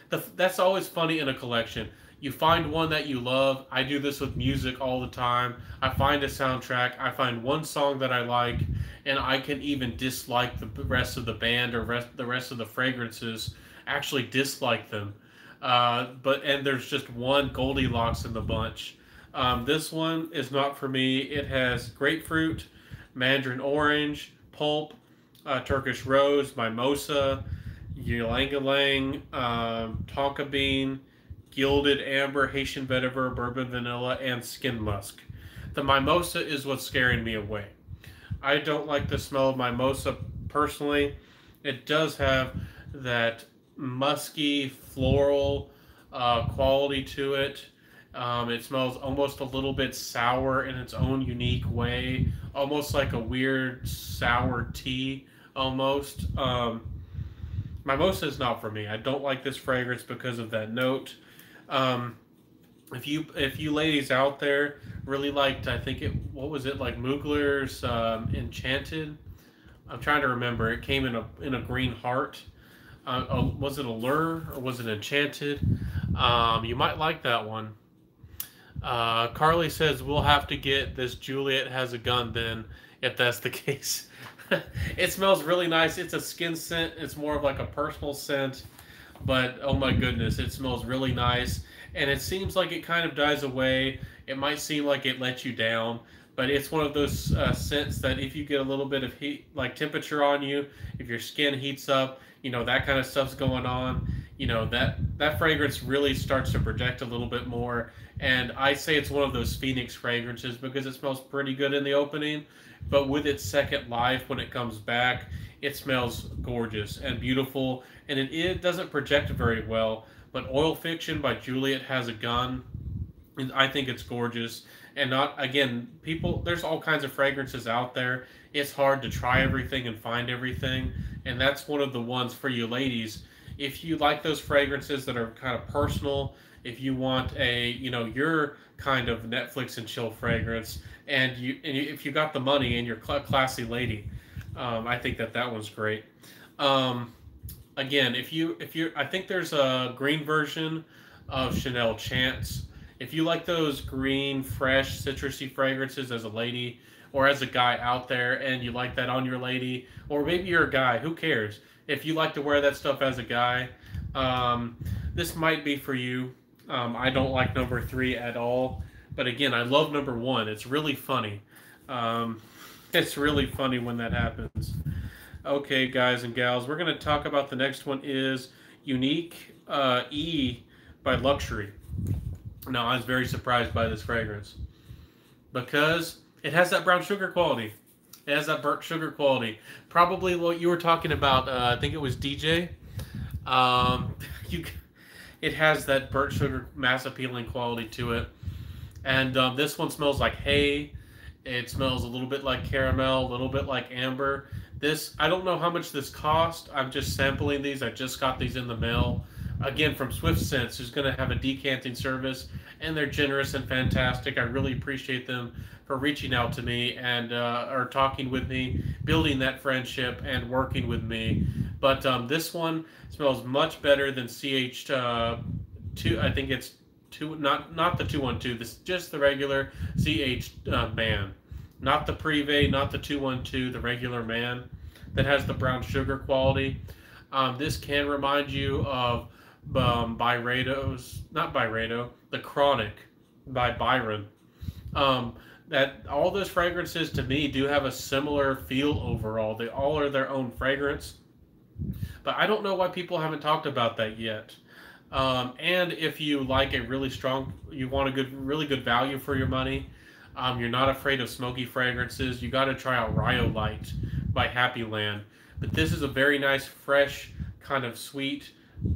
That's always funny in a collection. You find one that you love. I do this with music all the time. I find a soundtrack. I find one song that I like, and I can even dislike the rest of the band or the rest of the fragrances. Actually, dislike them. And there's just one Goldilocks in the bunch. This one is not for me. It has grapefruit, mandarin orange, pulp, Turkish rose, mimosa, ylang ylang, tonka bean, gilded amber, Haitian vetiver, bourbon vanilla, and skin musk. The mimosa is what's scaring me away. I don't like the smell of mimosa personally. It does have that musky, floral quality to it. It smells almost a little bit sour in its own unique way, almost like a weird sour tea almost. Mimosa is not for me. I don't like this fragrance because of that note. If you ladies out there really liked, I think what was it, like Mugler's Enchanted? I'm trying to remember. It came in a green heart. Was it Allure or was it Enchanted? You might like that one. Carly says we'll have to get this Juliet Has a Gun then, if that's the case. It smells really nice. It's a skin scent. It's more of like a personal scent. But oh my goodness, it smells really nice. And it seems like it kind of dies away. It might seem like it lets you down. But it's one of those scents that if you get a little bit of heat, like temperature on you, if your skin heats up, that kind of stuff's going on, that fragrance really starts to project a little bit more. And I say it's one of those Phoenix fragrances because it smells pretty good in the opening. But with its second life, when it comes back, it smells gorgeous and beautiful. And it doesn't project very well. But Oil Fiction by Juliet Has a Gun, I think it's gorgeous. And there's all kinds of fragrances out there. It's hard to try everything and find everything. And that's one of the ones for you ladies. If you like those fragrances that are kind of personal, if you want your kind of Netflix and chill fragrance, and if you got the money and you're a classy lady, I think that one's great. Again, if you're, I think there's a green version of Chanel Chance. If you like those green, fresh, citrusy fragrances as a lady or as a guy out there, and you like that on your lady, or maybe you're a guy, who cares? If you like to wear that stuff as a guy, this might be for you. I don't like number 3 at all. But again, I love number 1. It's really funny. It's really funny when that happens. Okay, guys and gals, we're going to talk about the next one is Unique E by Luxury. Now, I was very surprised by this fragrance because it has that brown sugar quality. It has that burnt sugar quality. Probably what you were talking about, I think it was DJ. It has that burnt sugar mass appealing quality to it. And this one smells like hay. It smells a little bit like caramel, a little bit like amber. I don't know how much this cost. I'm just sampling these. I just got these in the mail. Again, from Swift Sense, who's going to have a decanting service. And they're generous and fantastic. I really appreciate them for reaching out to me and or talking with me, building that friendship and working with me. But this one smells much better than CH2. I think it's not the 212. This just the regular CH man, not the Privé, not the 212, the regular man that has the brown sugar quality. This can remind you of The Chronic by Byron. That all those fragrances to me do have a similar feel overall. They all are their own fragrance, but I don't know why people haven't talked about that yet. And if you like you want a really good value for your money, you're not afraid of smoky fragrances, you got to try out Rhyolite by Happy Land. But this is a very nice, fresh, kind of sweet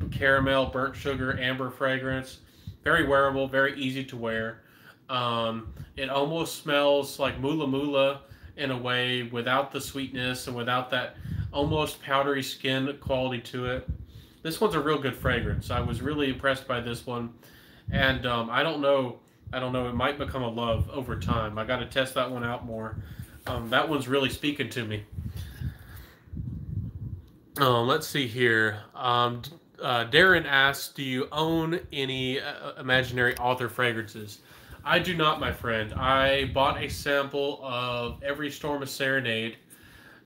caramel, burnt sugar, amber fragrance. Very wearable, very easy to wear. It almost smells like Mula Mula in a way, without the sweetness and without that almost powdery skin quality to it. This one's a real good fragrance. I was really impressed by this one, and I don't know. I don't know. It might become a love over time. I got to test that one out more. That one's really speaking to me. Let's see here. Darren asks, "Do you own any imaginary author fragrances?" I do not, my friend. I bought a sample of Every Storm a Serenade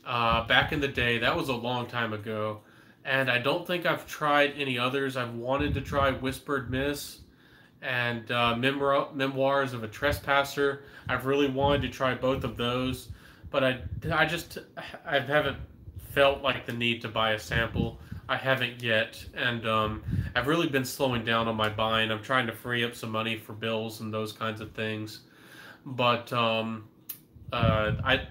back in the day. That was a long time ago. And I don't think I've tried any others. I've wanted to try Whispered Miss and Memoirs of a Trespasser. I've really wanted to try both of those. But I haven't felt like the need to buy a sample. I haven't yet, and I've really been slowing down on my buying. I'm trying to free up some money for bills and those kinds of things. But I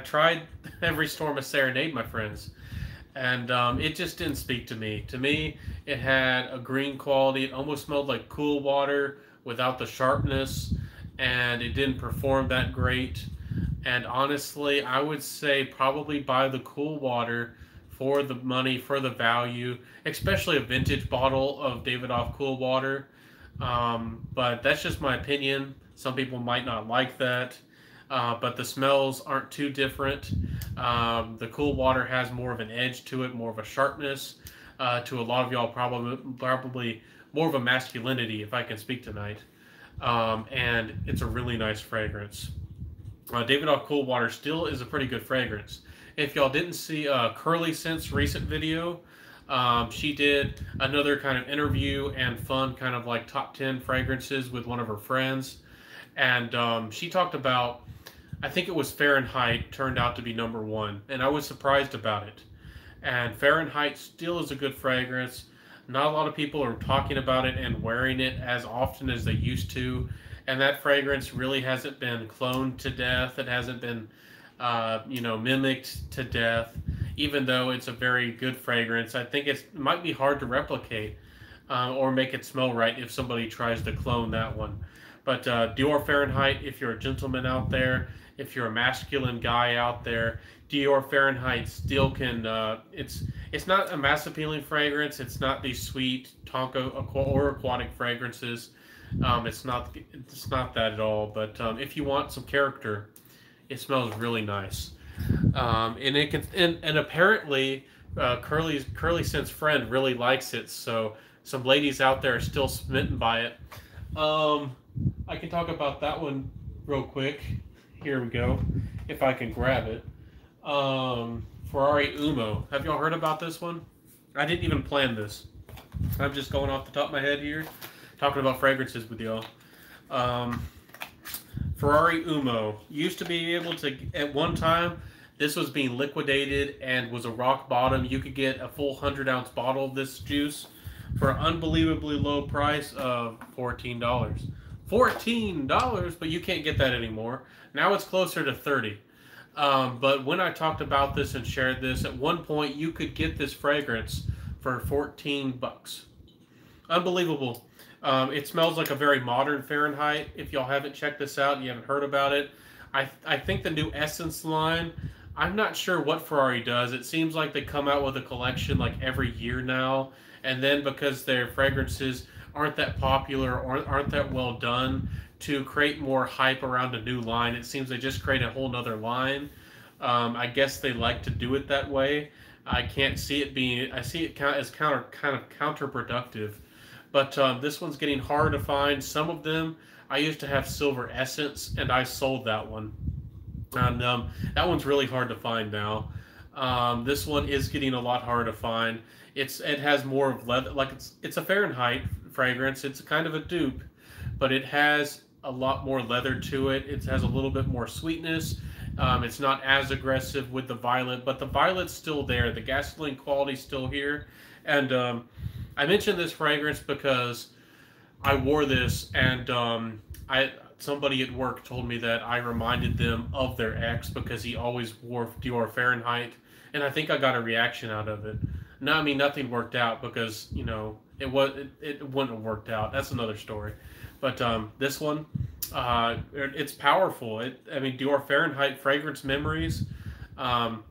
tried Every Storm a Serenade, my friends, and it just didn't speak to me. To me, it had a green quality. It almost smelled like cool water without the sharpness, and it didn't perform that great. And honestly, I would say probably buy the cool water for the money, for the value, especially a vintage bottle of Davidoff Cool Water. But that's just my opinion. Some people might not like that, but the smells aren't too different. The Cool Water has more of an edge to it, more of a sharpness. To a lot of y'all, probably more of a masculinity, if I can speak tonight. And it's a really nice fragrance. Davidoff Cool Water still is a pretty good fragrance. If y'all didn't see Curly Scent's recent video, she did another kind of interview and fun kind of like top 10 fragrances with one of her friends. And she talked about, I think it was Fahrenheit turned out to be #1. And I was surprised about it. And Fahrenheit still is a good fragrance. Not a lot of people are talking about it and wearing it as often as they used to. And that fragrance really hasn't been cloned to death. It hasn't been mimicked to death, even though it's a very good fragrance. I think it might be hard to replicate or make it smell right if somebody tries to clone that one. But Dior Fahrenheit, if you're a gentleman out there, if you're a masculine guy out there, Dior Fahrenheit still can, it's not a mass appealing fragrance. It's not these sweet tonka or aquatic fragrances. It's not that at all. But if you want some character, it smells really nice, and it can. And apparently, Curly Scent's friend really likes it. So some ladies out there are still smitten by it. I can talk about that one real quick. Here we go, if I can grab it. Ferrari Umo. Have y'all heard about this one? I didn't even plan this. I'm just going off the top of my head here, talking about fragrances with y'all. Ferrari Umo used to be able to, at one time, this was being liquidated and was a rock bottom. You could get a full 100-ounce bottle of this juice for an unbelievably low price of $14. $14, but you can't get that anymore. Now it's closer to $30. But when I talked about this and shared this, at one point you could get this fragrance for 14 bucks. Unbelievable. It smells like a very modern Fahrenheit. If y'all haven't checked this out and you haven't heard about it, I think the new Essence line, I'm not sure what Ferrari does. It seems like they come out with a collection like every year now, and then because their fragrances aren't that popular or aren't that well done, to create more hype around a new line, it seems they just create a whole nother line. I guess they like to do it that way. I can't see it being, I see it as kind of counterproductive. But this one's getting hard to find. Some of them, I used to have Silver Essence, and I sold that one. And that one's really hard to find now. This one is getting a lot harder to find. It has more of leather, like it's a Fahrenheit fragrance. It's kind of a dupe, but it has a lot more leather to it. It has a little bit more sweetness. It's not as aggressive with the violet, but the violet's still there. The gasoline quality's still here. And I mentioned this fragrance because I wore this, and somebody at work told me that I reminded them of their ex because he always wore Dior Fahrenheit, and I think I got a reaction out of it. No, I mean nothing worked out because it wouldn't have worked out. That's another story. But this one, it's powerful. I mean, Dior Fahrenheit fragrance memories. Um,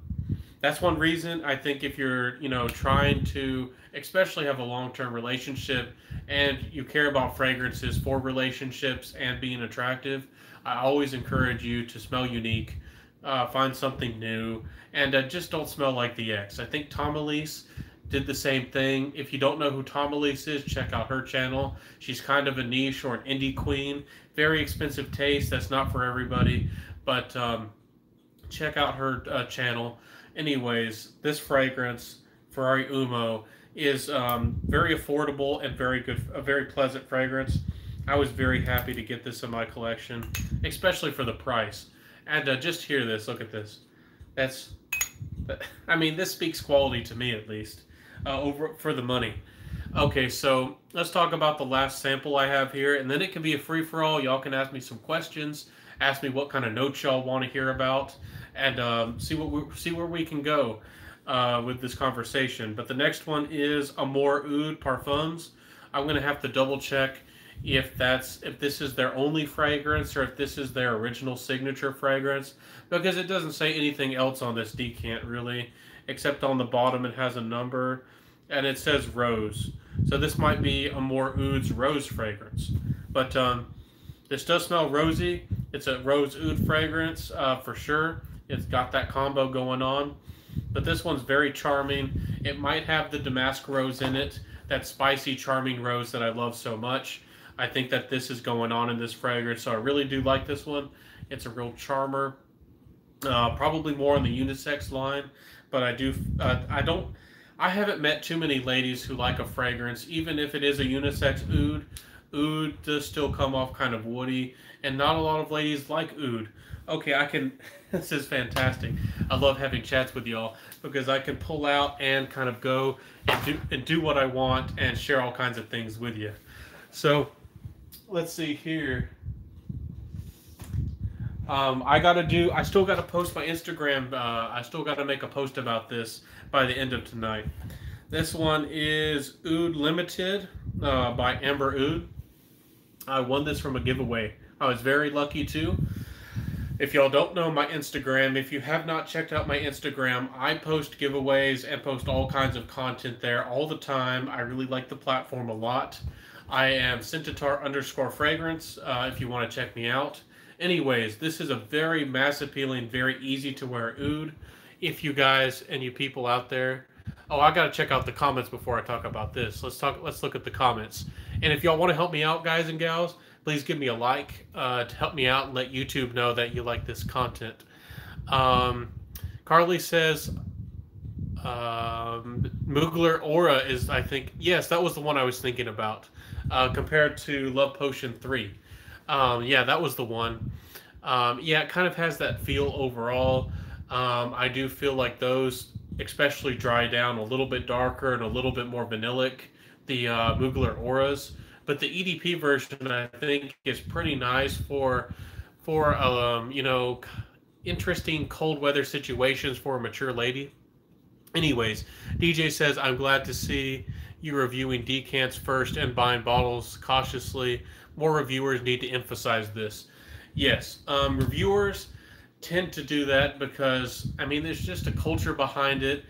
that's one reason I think if you're trying to especially have a long-term relationship and you care about fragrances for relationships and being attractive, I always encourage you to smell unique, find something new, and just don't smell like the ex. I think Tom Elise did the same thing. If you don't know who Tom Elise is, check out her channel. She's kind of a niche or an indie queen. Very expensive taste. That's not for everybody, but check out her channel. Anyways, this fragrance, Ferrari Umo, is very affordable and very good, a very pleasant fragrance. I was very happy to get this in my collection, especially for the price. And just hear this, look at this. I mean, this speaks quality to me at least, over for the money. Okay, so let's talk about the last sample I have here, and then it can be a free-for-all. Y'all can ask me some questions, ask me what kind of notes y'all want to hear about, and see where we can go with this conversation. But the next one is Amour Oud Parfums. I'm going to have to double check if this is their only fragrance or if this is their original signature fragrance, because it doesn't say anything else on this decant really, except on the bottom it has a number and it says rose. So this might be Amour Oud's rose fragrance. But this does smell rosy. It's a rose oud fragrance for sure. It's got that combo going on. But this one's very charming. It might have the damask rose in it, that spicy, charming rose that I love so much. I think that this is going on in this fragrance, so I really do like this one. It's a real charmer. Probably more on the unisex line, but I haven't met too many ladies who like a fragrance, even if it is a unisex oud. Oud does still come off kind of woody, and not a lot of ladies like oud. Okay, this is fantastic. I love having chats with y'all because I can pull out and kind of go and do what I want and share all kinds of things with you. So, let's see here. I still got to post my Instagram. I still got to make a post about this by the end of tonight. This one is Oud Limited by Amber Oud. I won this from a giveaway. I was very lucky too. If y'all don't know my Instagram, if you have not checked out my Instagram, I post giveaways and post all kinds of content there all the time. I really like the platform a lot. I am Centaur_fragrance if you want to check me out. Anyways, this is a very mass appealing, very easy to wear oud. If you guys and you people out there, oh, I gotta check out the comments before I talk about this. Let's look at the comments. And if y'all want to help me out, guys and gals, please give me a like to help me out and let YouTube know that you like this content. Carly says Mugler Aura is, I think, yes, that was the one I was thinking about. Compared to Love Potion 3. Yeah, that was the one. Yeah, it kind of has that feel overall. I do feel like those especially dry down a little bit darker and a little bit more vanillic, the Mugler Auras. But the EDP version, I think, is pretty nice for interesting cold weather situations for a mature lady. Anyways, DJ says, I'm glad to see you reviewing decants first and buying bottles cautiously. More reviewers need to emphasize this. Yes, reviewers tend to do that because, I mean, there's just a culture behind it.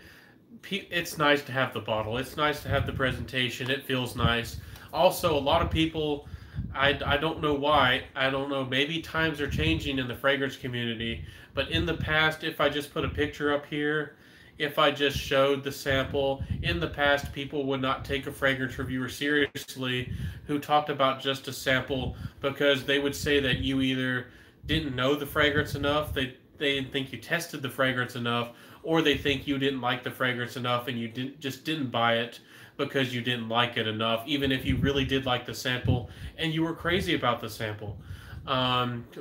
It's nice to have the bottle. It's nice to have the presentation. It feels nice. Also, a lot of people, I don't know why, I don't know, maybe times are changing in the fragrance community, but in the past, if I just put a picture up here, if I just showed the sample, in the past, people would not take a fragrance reviewer seriously who talked about just a sample because they would say that you either didn't know the fragrance enough, they didn't think you tested the fragrance enough, or they think you didn't like the fragrance enough and you just didn't buy it because you didn't like it enough, even if you really did like the sample and you were crazy about the sample.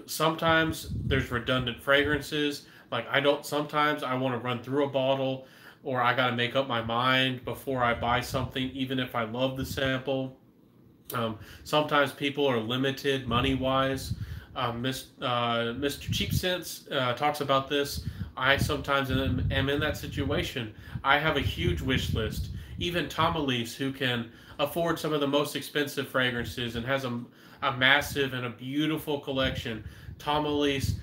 Sometimes there's redundant fragrances. Like sometimes I want to run through a bottle or I got to make up my mind before I buy something, even if I love the sample. Sometimes people are limited money-wise. Mr. Cheap Sense talks about this. I sometimes am in that situation. I have a huge wish list. Even Tom Elise, who can afford some of the most expensive fragrances and has a massive and a beautiful collection. Tom Elise,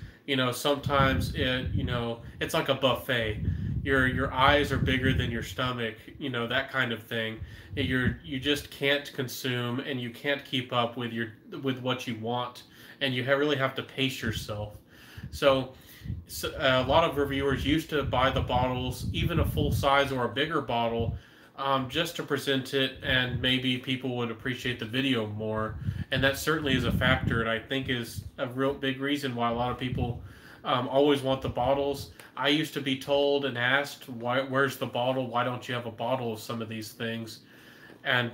sometimes it's like a buffet. Your eyes are bigger than your stomach, that kind of thing. You just can't consume and you can't keep up with what you want, and you really have to pace yourself. So a lot of reviewers used to buy the bottles, even a full size or a bigger bottle, just to present it, and maybe people would appreciate the video more. And that certainly is a factor, and I think is a real big reason why a lot of people always want the bottles. I used to be told and asked, "Where's the bottle? Why don't you have a bottle of some of these things?" And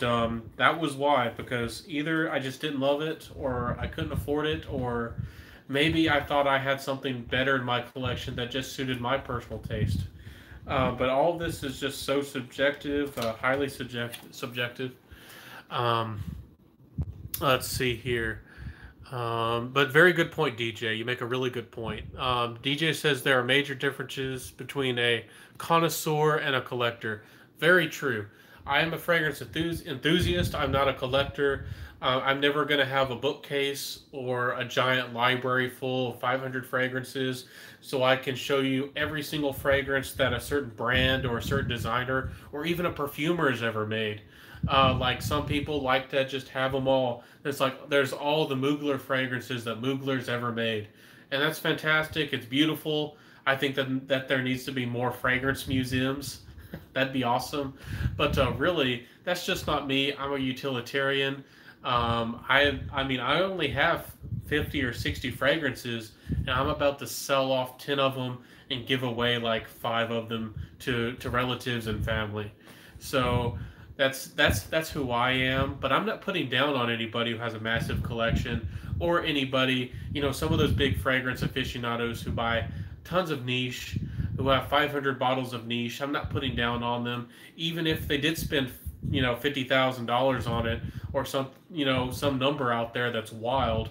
that was why, because either I just didn't love it, or I couldn't afford it, or maybe I thought I had something better in my collection that just suited my personal taste. But all of this is just so subjective, highly subjective. Um, let's see here. But very good point, DJ. You make a really good point. DJ says there are major differences between a connoisseur and a collector. Very true. I am a fragrance enthusiast. I'm not a collector. I'm never going to have a bookcase or a giant library full of 500 fragrances so I can show you every single fragrance that a certain brand or a certain designer or even a perfumer has ever made. Like some people like to just have them all. It's like there's all the Mugler fragrances that Mugler's ever made. And that's fantastic. It's beautiful. I think that there needs to be more fragrance museums. That'd be awesome. But really, that's just not me. I'm a utilitarian. I mean, I only have 50 or 60 fragrances, and I'm about to sell off 10 of them and give away like 5 of them to relatives and family. So that's who I am. But I'm not putting down on anybody who has a massive collection, or anybody, some of those big fragrance aficionados who buy tons of niche, who have 500 bottles of niche. I'm not putting down on them, even if they did spend $50,000 on it, or some number out there that's wild.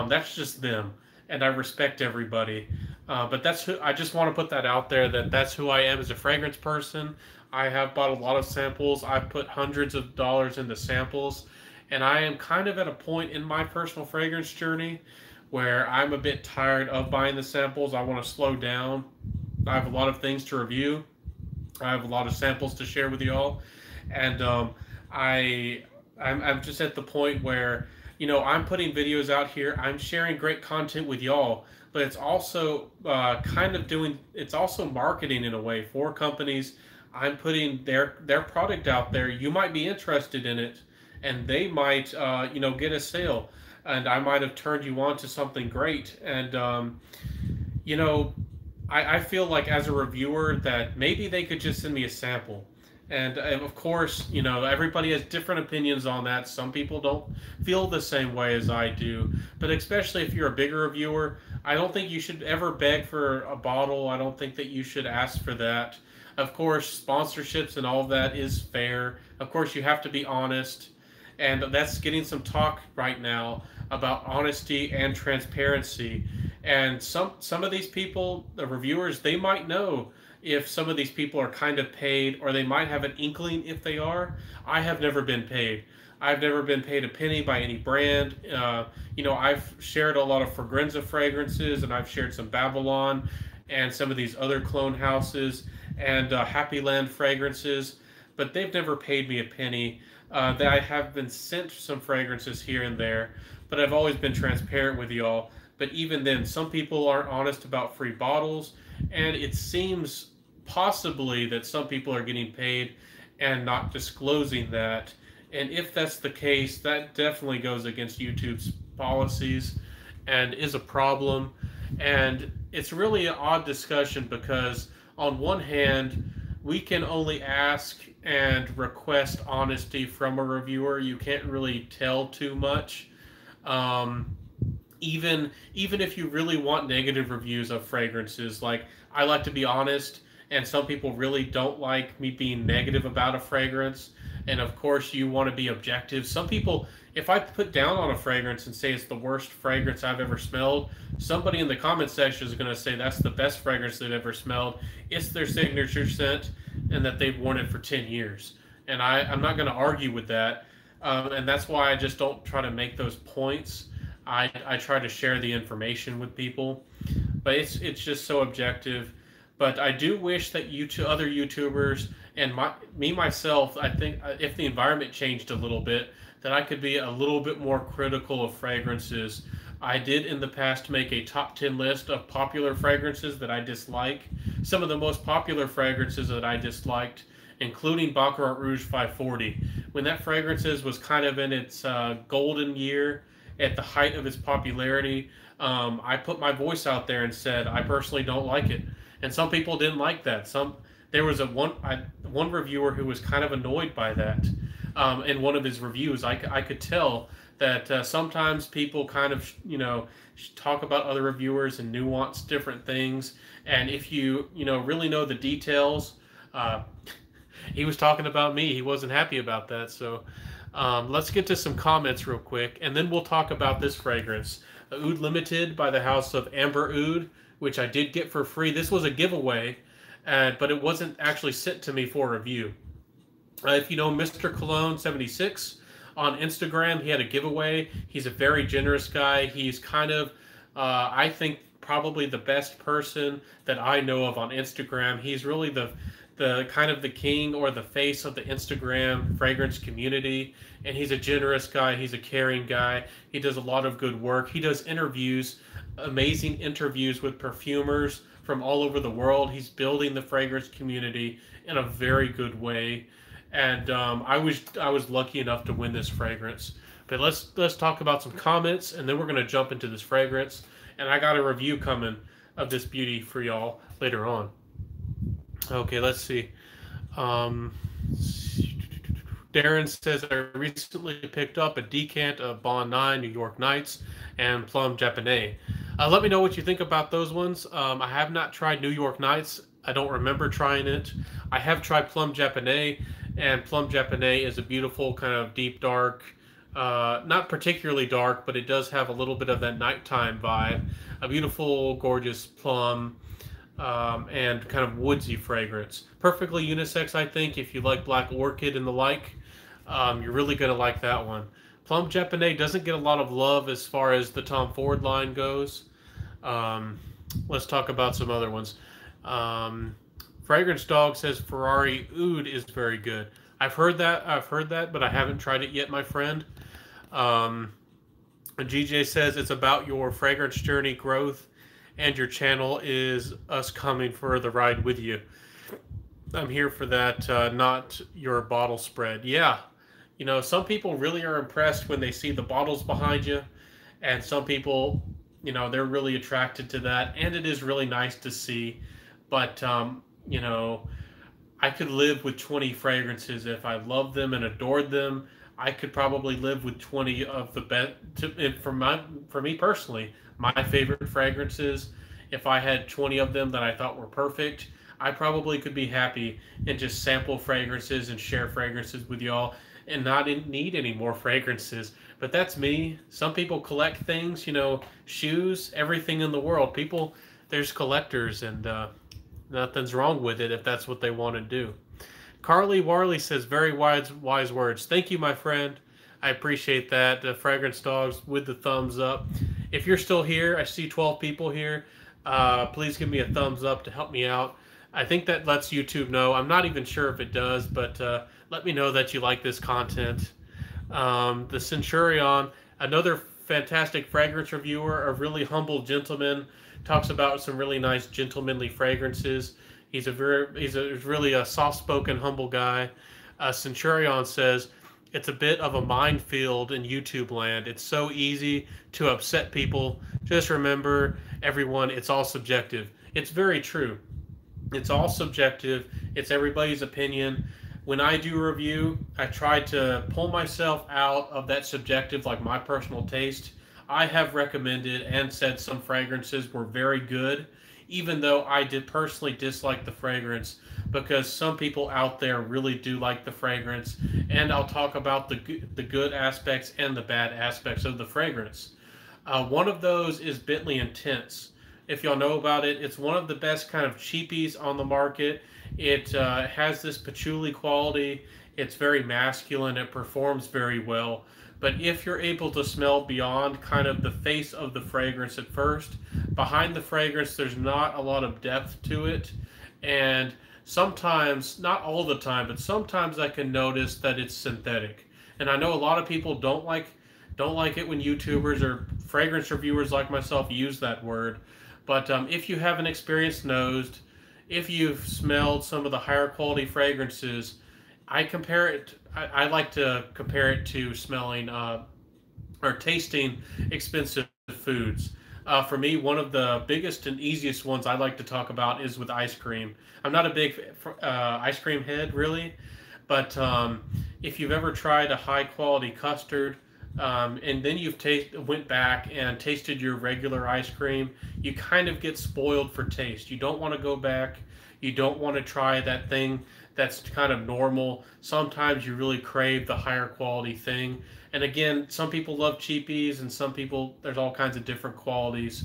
That's just them, and I respect everybody. But that's who I just want to put that out there, that's who I am as a fragrance person. I have bought a lot of samples. I've put hundreds of dollars into samples, and I am kind of at a point in my personal fragrance journey where I'm a bit tired of buying the samples. I want to slow down. I have a lot of things to review. I have a lot of samples to share with y'all, and I'm just at the point where I'm putting videos out here. I'm sharing great content with y'all, but it's also it's also marketing in a way for companies. I'm putting their product out there. You might be interested in it, and they might get a sale, and I might have turned you on to something great. And I feel like as a reviewer that maybe they could just send me a sample. And of course, everybody has different opinions on that. Some people don't feel the same way as I do. But especially if you're a bigger reviewer, I don't think you should ever beg for a bottle. I don't think that you should ask for that. Of course, sponsorships and all of that is fair. Of course, you have to be honest. And that's getting some talk right now about honesty and transparency. And some of these people, the reviewers, they might know if some of these people are kind of paid, or they might have an inkling if they are. I have never been paid. I've never been paid a penny by any brand. I've shared a lot of Fragranza fragrances, and I've shared some Babylon and some of these other clone houses and Happy Land fragrances, but they've never paid me a penny. I have been sent some fragrances here and there, but I've always been transparent with y'all. But even then, some people aren't honest about free bottles, and it seems possibly that some people are getting paid and not disclosing that. And if that's the case, that definitely goes against YouTube's policies and is a problem. And it's really an odd discussion because on one hand, we can only ask and request honesty from a reviewer. You can't really tell too much. Even if you really want negative reviews of fragrances, like I like to be honest, and some people really don't like me being negative about a fragrance, and of course you want to be objective. Some people, if I put down on a fragrance and say it's the worst fragrance I've ever smelled, somebody in the comment section is going to say that's the best fragrance they've ever smelled. It's their signature scent, and that they've worn it for 10 years. And I'm not going to argue with that. And that's why I just don't try to make those points. I try to share the information with people, but it's just so objective. But I do wish that other YouTubers and myself, I think if the environment changed a little bit, that I could be a little bit more critical of fragrances. I did in the past make a top 10 list of popular fragrances that I dislike. Some of the most popular fragrances that I disliked, including Baccarat Rouge 540. When that fragrance was kind of in its golden year, at the height of its popularity, I put my voice out there and said I personally don't like it. And some people didn't like that. There was one reviewer who was kind of annoyed by that. In one of his reviews, I could tell that sometimes people kind of talk about other reviewers and nuance different things. And if you really know the details, he was talking about me. He wasn't happy about that. So let's get to some comments real quick, and then we'll talk about this fragrance, Oud Limited by the house of Amber Oud, which I did get for free. This was a giveaway, but it wasn't actually sent to me for review. If you know Mr. Cologne 76 on Instagram, he had a giveaway. He's a very generous guy. He's kind of, I think, probably the best person that I know of on Instagram. He's really the kind of the king or the face of the Instagram fragrance community, and he's a generous guy. He's a caring guy. He does a lot of good work. He does interviews, amazing interviews with perfumers from all over the world. He's building the fragrance community in a very good way, and I was lucky enough to win this fragrance. But let's talk about some comments, and then we're gonna jump into this fragrance. And I got a review coming of this beauty for y'all later on. Okay, let's see. Darren says, I recently picked up a decant of Bond 9 New York Nights and Plum Japonais. Let me know what you think about those ones. I have not tried New York Nights. I don't remember trying it. I have tried Plum Japonais, and Plum Japonais is a beautiful kind of deep dark, not particularly dark, but it does have a little bit of that nighttime vibe. A beautiful, gorgeous plum, and kind of woodsy fragrance. Perfectly unisex, I think. If you like Black Orchid and the like, you're really going to like that one. Plum Japonais doesn't get a lot of love as far as the Tom Ford line goes. Let's talk about some other ones. Fragrance Dog says Ferrari Oud is very good. I've heard that, but I haven't tried it yet, my friend. GJ says it's about your fragrance journey growth, and your channel is us coming for the ride with you. I'm here for that, not your bottle spread. Yeah, some people really are impressed when they see the bottles behind you, and some people, they're really attracted to that, and it is really nice to see. But, I could live with 20 fragrances if I loved them and adored them. I could probably live with 20 of the best. For me personally, my favorite fragrances, if I had 20 of them that I thought were perfect, I probably could be happy and just sample fragrances and share fragrances with y'all and not need any more fragrances. But that's me. Some people collect things, shoes, everything in the world. There's collectors, and nothing's wrong with it if that's what they want to do. Carly Warley says, very wise words. Thank you, my friend. I appreciate that. The Fragrance Dogs with the thumbs up. If you're still here, I see 12 people here. Please give me a thumbs up to help me out. I think that lets YouTube know. I'm not even sure if it does, but let me know that you like this content. The Centurion, another fantastic fragrance reviewer, a really humble gentleman, talks about some really nice gentlemanly fragrances. He's really a soft-spoken, humble guy. Centurion says, it's a bit of a minefield in YouTube land. It's so easy to upset people. Just remember, everyone, it's all subjective. It's very true. It's all subjective. It's everybody's opinion. When I do a review, I try to pull myself out of that subjective, like my personal taste. I have recommended and said some fragrances were very good, even though I did personally dislike the fragrance, because some people out there really do like the fragrance, and I'll talk about the good aspects and the bad aspects of the fragrance. One of those is Bentley Intense. If y'all know about it, it's one of the best kind of cheapies on the market. It has this patchouli quality. It's very masculine. It performs very well. But if you're able to smell beyond kind of the face of the fragrance at first, behind the fragrance, there's not a lot of depth to it. And sometimes, not all the time, but sometimes I can notice that it's synthetic. And I know a lot of people don't like it when YouTubers or fragrance reviewers like myself use that word. But if you haven't experienced nosed, if you've smelled some of the higher quality fragrances, I compare it. I like to compare it to smelling or tasting expensive foods. For me, one of the biggest and easiest ones I like to talk about is with ice cream. I'm not a big ice cream head, really, but if you've ever tried a high quality custard, and then went back and tasted your regular ice cream, you kind of get spoiled for taste. You don't want to go back. You don't want to try that thing that's kind of normal. Sometimes you really crave the higher quality thing. And again, some people love cheapies, and some people, there's all kinds of different qualities.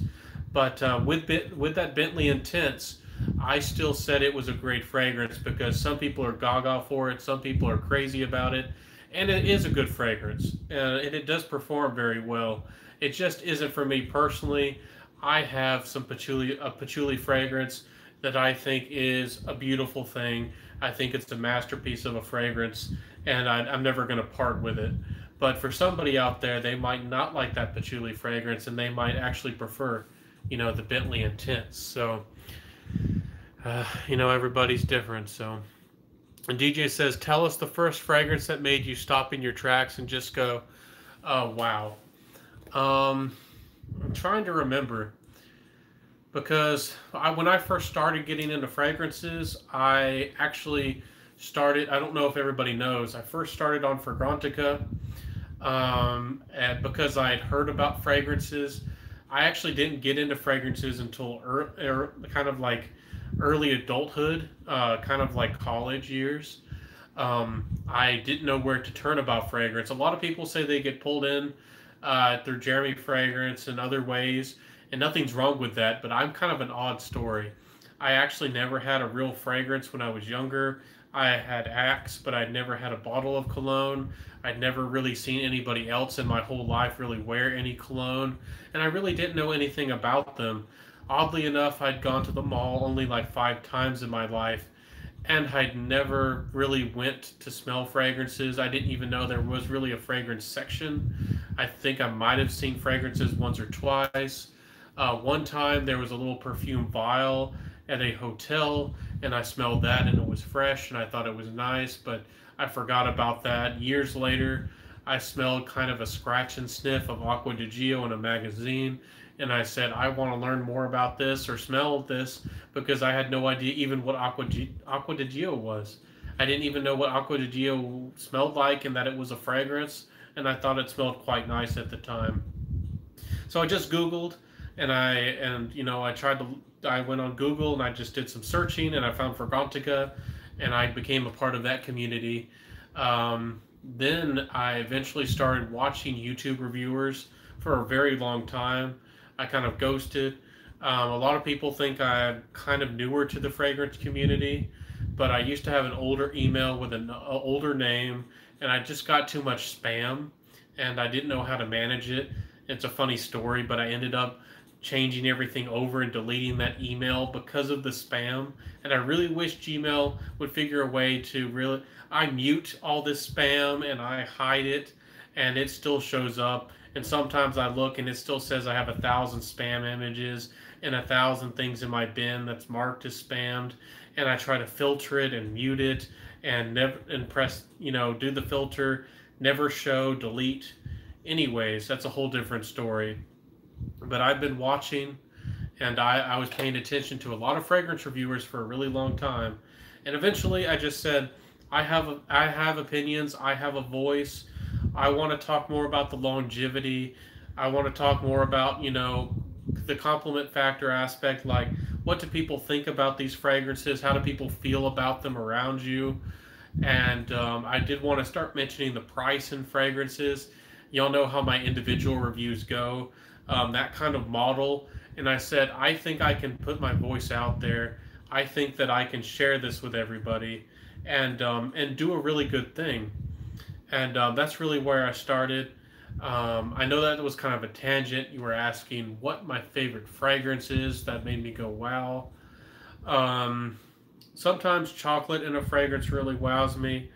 But with that Bentley Intense, I still said it was a great fragrance because some people are gaga for it, some people are crazy about it, and it is a good fragrance, and it does perform very well. It just isn't for me personally. I have a patchouli fragrance that I think is a beautiful thing. I think it's a masterpiece of a fragrance, and I'm never going to part with it. But for somebody out there, they might not like that patchouli fragrance, and they might actually prefer, the Bentley Intense. So, everybody's different. So, and DJ says, tell us the first fragrance that made you stop in your tracks and just go, oh, wow. I'm trying to remember. Because when I first started getting into fragrances, I actually started, I don't know if everybody knows, I first started on Fragrantica, and because I had heard about fragrances. I actually didn't get into fragrances until kind of like early adulthood, kind of like college years. I didn't know where to turn about fragrance. A lot of people say they get pulled in through Jeremy Fragrance and other ways, and nothing's wrong with that, but I'm kind of an odd story. I actually never had a real fragrance when I was younger. I had Axe, but I'd never had a bottle of cologne. I'd never really seen anybody else in my whole life really wear any cologne, and I really didn't know anything about them. Oddly enough, I'd gone to the mall only like 5 times in my life, and I'd never really went to smell fragrances. I didn't even know there was really a fragrance section. I think I might have seen fragrances once or twice. One time there was a little perfume vial at a hotel, and I smelled that, and it was fresh, and I thought it was nice, but I forgot about that. Years later, I smelled kind of a scratch and sniff of Acqua di Gio in a magazine, and I said, I want to learn more about this or smell this, because I had no idea even what Acqua di Gio was. I didn't even know what Acqua di Gio smelled like and that it was a fragrance, and I thought it smelled quite nice at the time. So I just Googled, and I went on Google and I just did some searching, and I found Fragrantica, and I became a part of that community. Then I eventually started watching YouTube reviewers for a very long time. I kind of ghosted. A lot of people think I'm kind of newer to the fragrance community, but I used to have an older email with an older name, and I just got too much spam, and I didn't know how to manage it. It's a funny story, but I ended up changing everything over and deleting that email because of the spam. And I really wish Gmail would figure a way to I mute all this spam and I hide it, and it still shows up. And sometimes I look and it still says I have 1,000 spam images and 1,000 things in my bin that's marked as spammed. And I try to filter it and mute it and press, do the filter, never show, delete. Anyways, that's a whole different story. But I've been watching, and I was paying attention to a lot of fragrance reviewers for a really long time, and eventually I just said, I have opinions, I have a voice, I want to talk more about the longevity, I want to talk more about the compliment factor aspect, like what do people think about these fragrances? How do people feel about them around you? And I did want to start mentioning the price in fragrances. Y'all know how my individual reviews go, that kind of model. And I said, I think I can put my voice out there. I think that I can share this with everybody, and do a really good thing. And that's really where I started. I know that was kind of a tangent. You were asking what my favorite fragrance is that made me go wow. Um, Sometimes chocolate in a fragrance really wows me,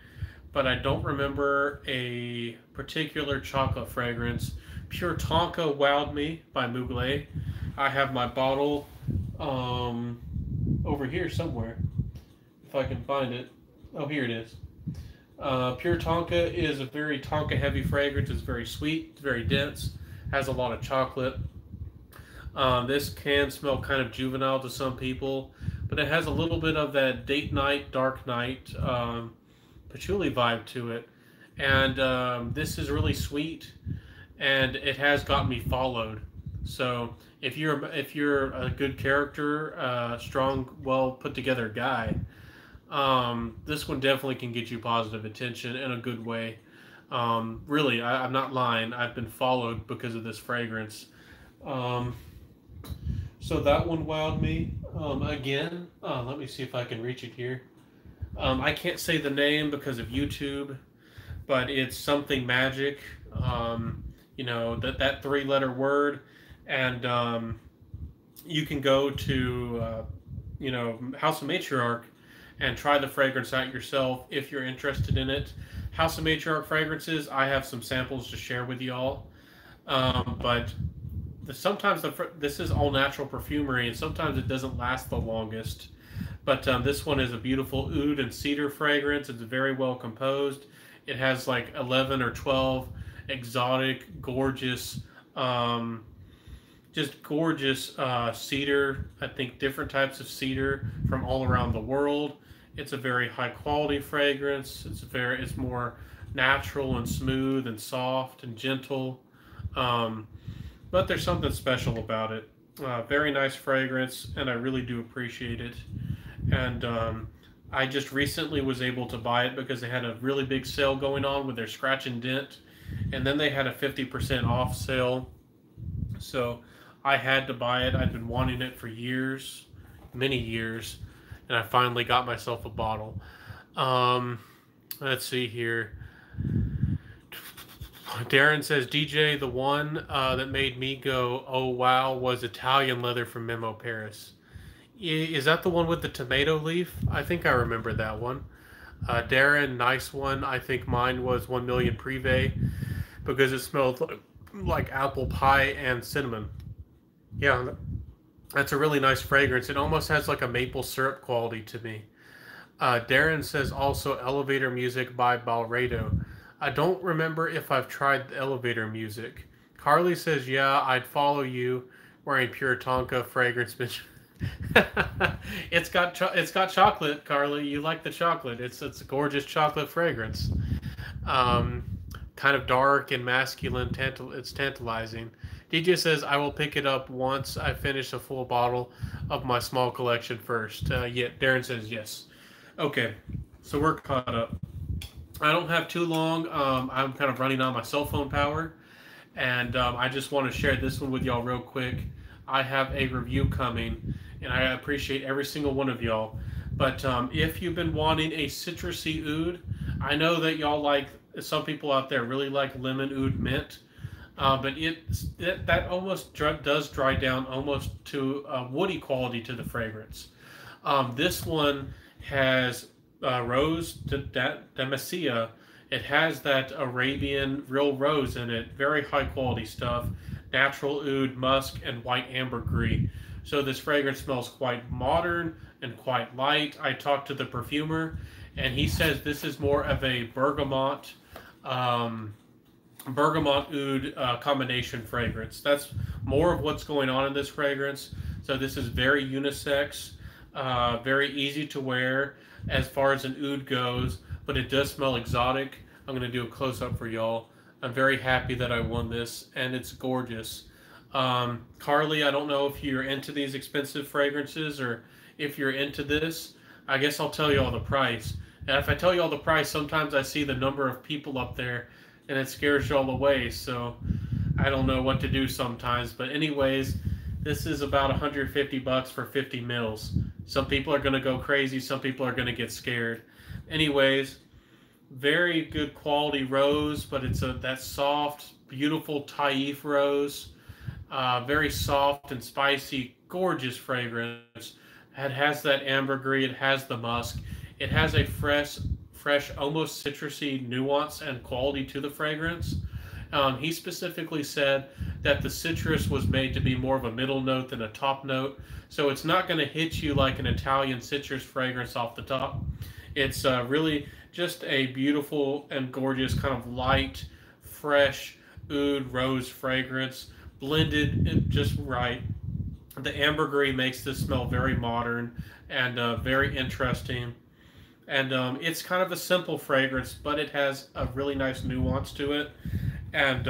but I don't remember a particular chocolate fragrance. Pure Tonka wowed me by Mugler. I have my bottle um, over here somewhere, if I can find it. Oh, here it is. Pure Tonka is a very Tonka heavy fragrance. It's very sweet, it's very dense, has a lot of chocolate. This can smell kind of juvenile to some people, but it has a little bit of that date night, dark night, patchouli vibe to it. And this is really sweet, and it has got me followed. So if you're a good character, strong, well put together guy, this one definitely can get you positive attention in a good way. Really, I'm not lying. I've been followed because of this fragrance. Um, so that one wowed me. Again, let me see if I can reach it here. I can't say the name because of YouTube, but it's something magic. That three-letter word, and you can go to House of Matriarch and try the fragrance out yourself if you're interested in it. House of Matriarch fragrances, I have some samples to share with y'all. But sometimes this is all natural perfumery, and sometimes it doesn't last the longest. But this one is a beautiful oud and cedar fragrance. It's very well composed. It has like 11 or 12 exotic, gorgeous, just gorgeous cedar. I think different types of cedar from all around the world. It's a very high quality fragrance. It's more natural and smooth and soft and gentle. But there's something special about it. Very nice fragrance, and I really do appreciate it. And I just recently was able to buy it because they had a really big sale going on with their scratch and dent, and then they had a 50% off sale. So I had to buy it. I'd been wanting it for years, many years, and I finally got myself a bottle. Um, let's see here. Darren says, DJ, the one that made me go, oh wow, was Italian leather from Memo Paris. Is that the one with the tomato leaf? I think I remember that one. Darren, nice one. I think mine was 1 Million Privé because it smelled like apple pie and cinnamon. Yeah, that's a really nice fragrance. It almost has like a maple syrup quality to me. Darren says also Elevator Music by Balrado. I don't remember if I've tried the Elevator Music. Carly says, yeah, I'd follow you wearing Pure Tonka fragrance. It's got chocolate, Carly. You like the chocolate. It's a gorgeous chocolate fragrance. Kind of dark and masculine. It's tantalizing. DJ says, I will pick it up once I finish a full bottle of my small collection first. Yeah, Darren says yes. Okay, so we're caught up. I don't have too long. I'm kind of running on my cell phone power, and I just want to share this one with y'all real quick. I have a review coming, and I appreciate every single one of y'all. But if you've been wanting a citrusy oud, I know that y'all some people out there really like lemon oud mint, but that almost does dry down almost to a woody quality to the fragrance. This one has rose Damasia. It has that Arabian real rose in it. Very high quality stuff. Natural oud, musk, and white ambergris. So this fragrance smells quite modern and quite light. I talked to the perfumer, and he says this is more of a bergamot oud combination fragrance. That's more of what's going on in this fragrance. So this is very unisex, very easy to wear as far as an oud goes, but it does smell exotic. I'm going to do a close-up for y'all. I'm very happy that I won this, and it's gorgeous. Carly, I don't know if you're into these expensive fragrances or if you're into this. I guess I'll tell you all the price. And if I tell you all the price, sometimes I see the number of people up there and it scares you all away. So I don't know what to do sometimes. But anyways, this is about 150 bucks for 50 mils. Some people are going to go crazy. Some people are going to get scared. Anyways, very good quality rose, but it's that soft, beautiful Taif rose. Very soft and spicy, gorgeous fragrance. It has that ambergris. It has the musk. It has a fresh, almost citrusy nuance and quality to the fragrance. He specifically said that the citrus was made to be more of a middle note than a top note, so it's not going to hit you like an Italian citrus fragrance off the top. It's really just a beautiful and gorgeous kind of light, fresh oud rose fragrance, blended just right. The ambergris makes this smell very modern and very interesting. And it's kind of a simple fragrance, but it has a really nice nuance to it. And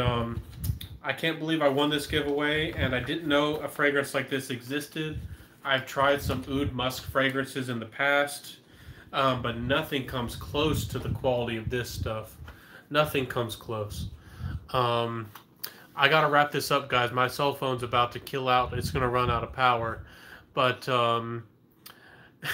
I can't believe I won this giveaway, and I didn't know a fragrance like this existed. I've tried some oud musk fragrances in the past, but nothing comes close to the quality of this stuff. Nothing comes close. I gotta wrap this up, guys. My cell phone's about to kill out. It's gonna run out of power. But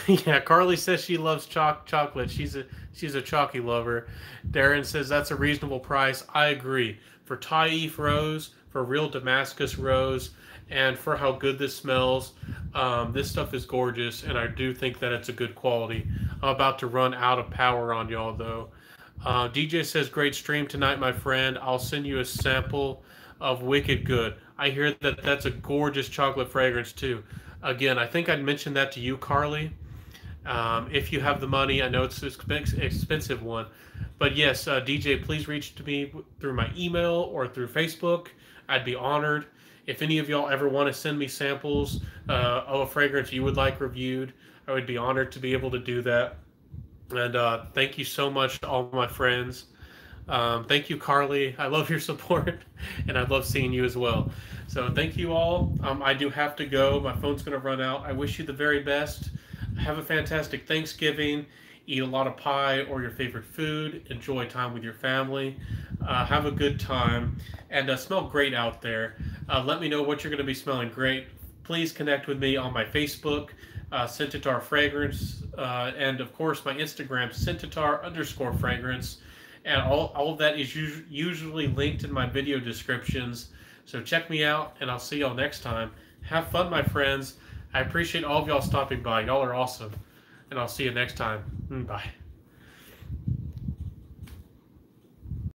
yeah, Carly says she loves chocolate. She's a chalky lover. Darren says that's a reasonable price. I agree. For Taif rose, for real Damascus rose, and for how good this smells, this stuff is gorgeous, and I do think that it's a good quality. I'm about to run out of power on y'all though. DJ says great stream tonight, my friend. I'll send you a sample of Wicked Good. I hear that that's a gorgeous chocolate fragrance too. Again, I think I'd mentioned that to you, Carly. If you have the money, I know it's an expensive one. But yes, DJ, please reach to me through my email or through Facebook. I'd be honored. If any of y'all ever want to send me samples of a fragrance you would like reviewed, I would be honored to be able to do that. And thank you so much to all my friends. Thank you, Carly. I love your support, and I love seeing you as well. So thank you all. I do have to go. My phone's going to run out. I wish you the very best. Have a fantastic Thanksgiving. Eat a lot of pie or your favorite food. Enjoy time with your family. Have a good time. And smell great out there. Let me know what you're going to be smelling great. Please connect with me on my Facebook, Scentitar Fragrance. And, of course, my Instagram, Scentitar_fragrance. And all of that is usually linked in my video descriptions. So check me out, and I'll see y'all next time. Have fun, my friends. I appreciate all of y'all stopping by. Y'all are awesome. And I'll see you next time. Bye.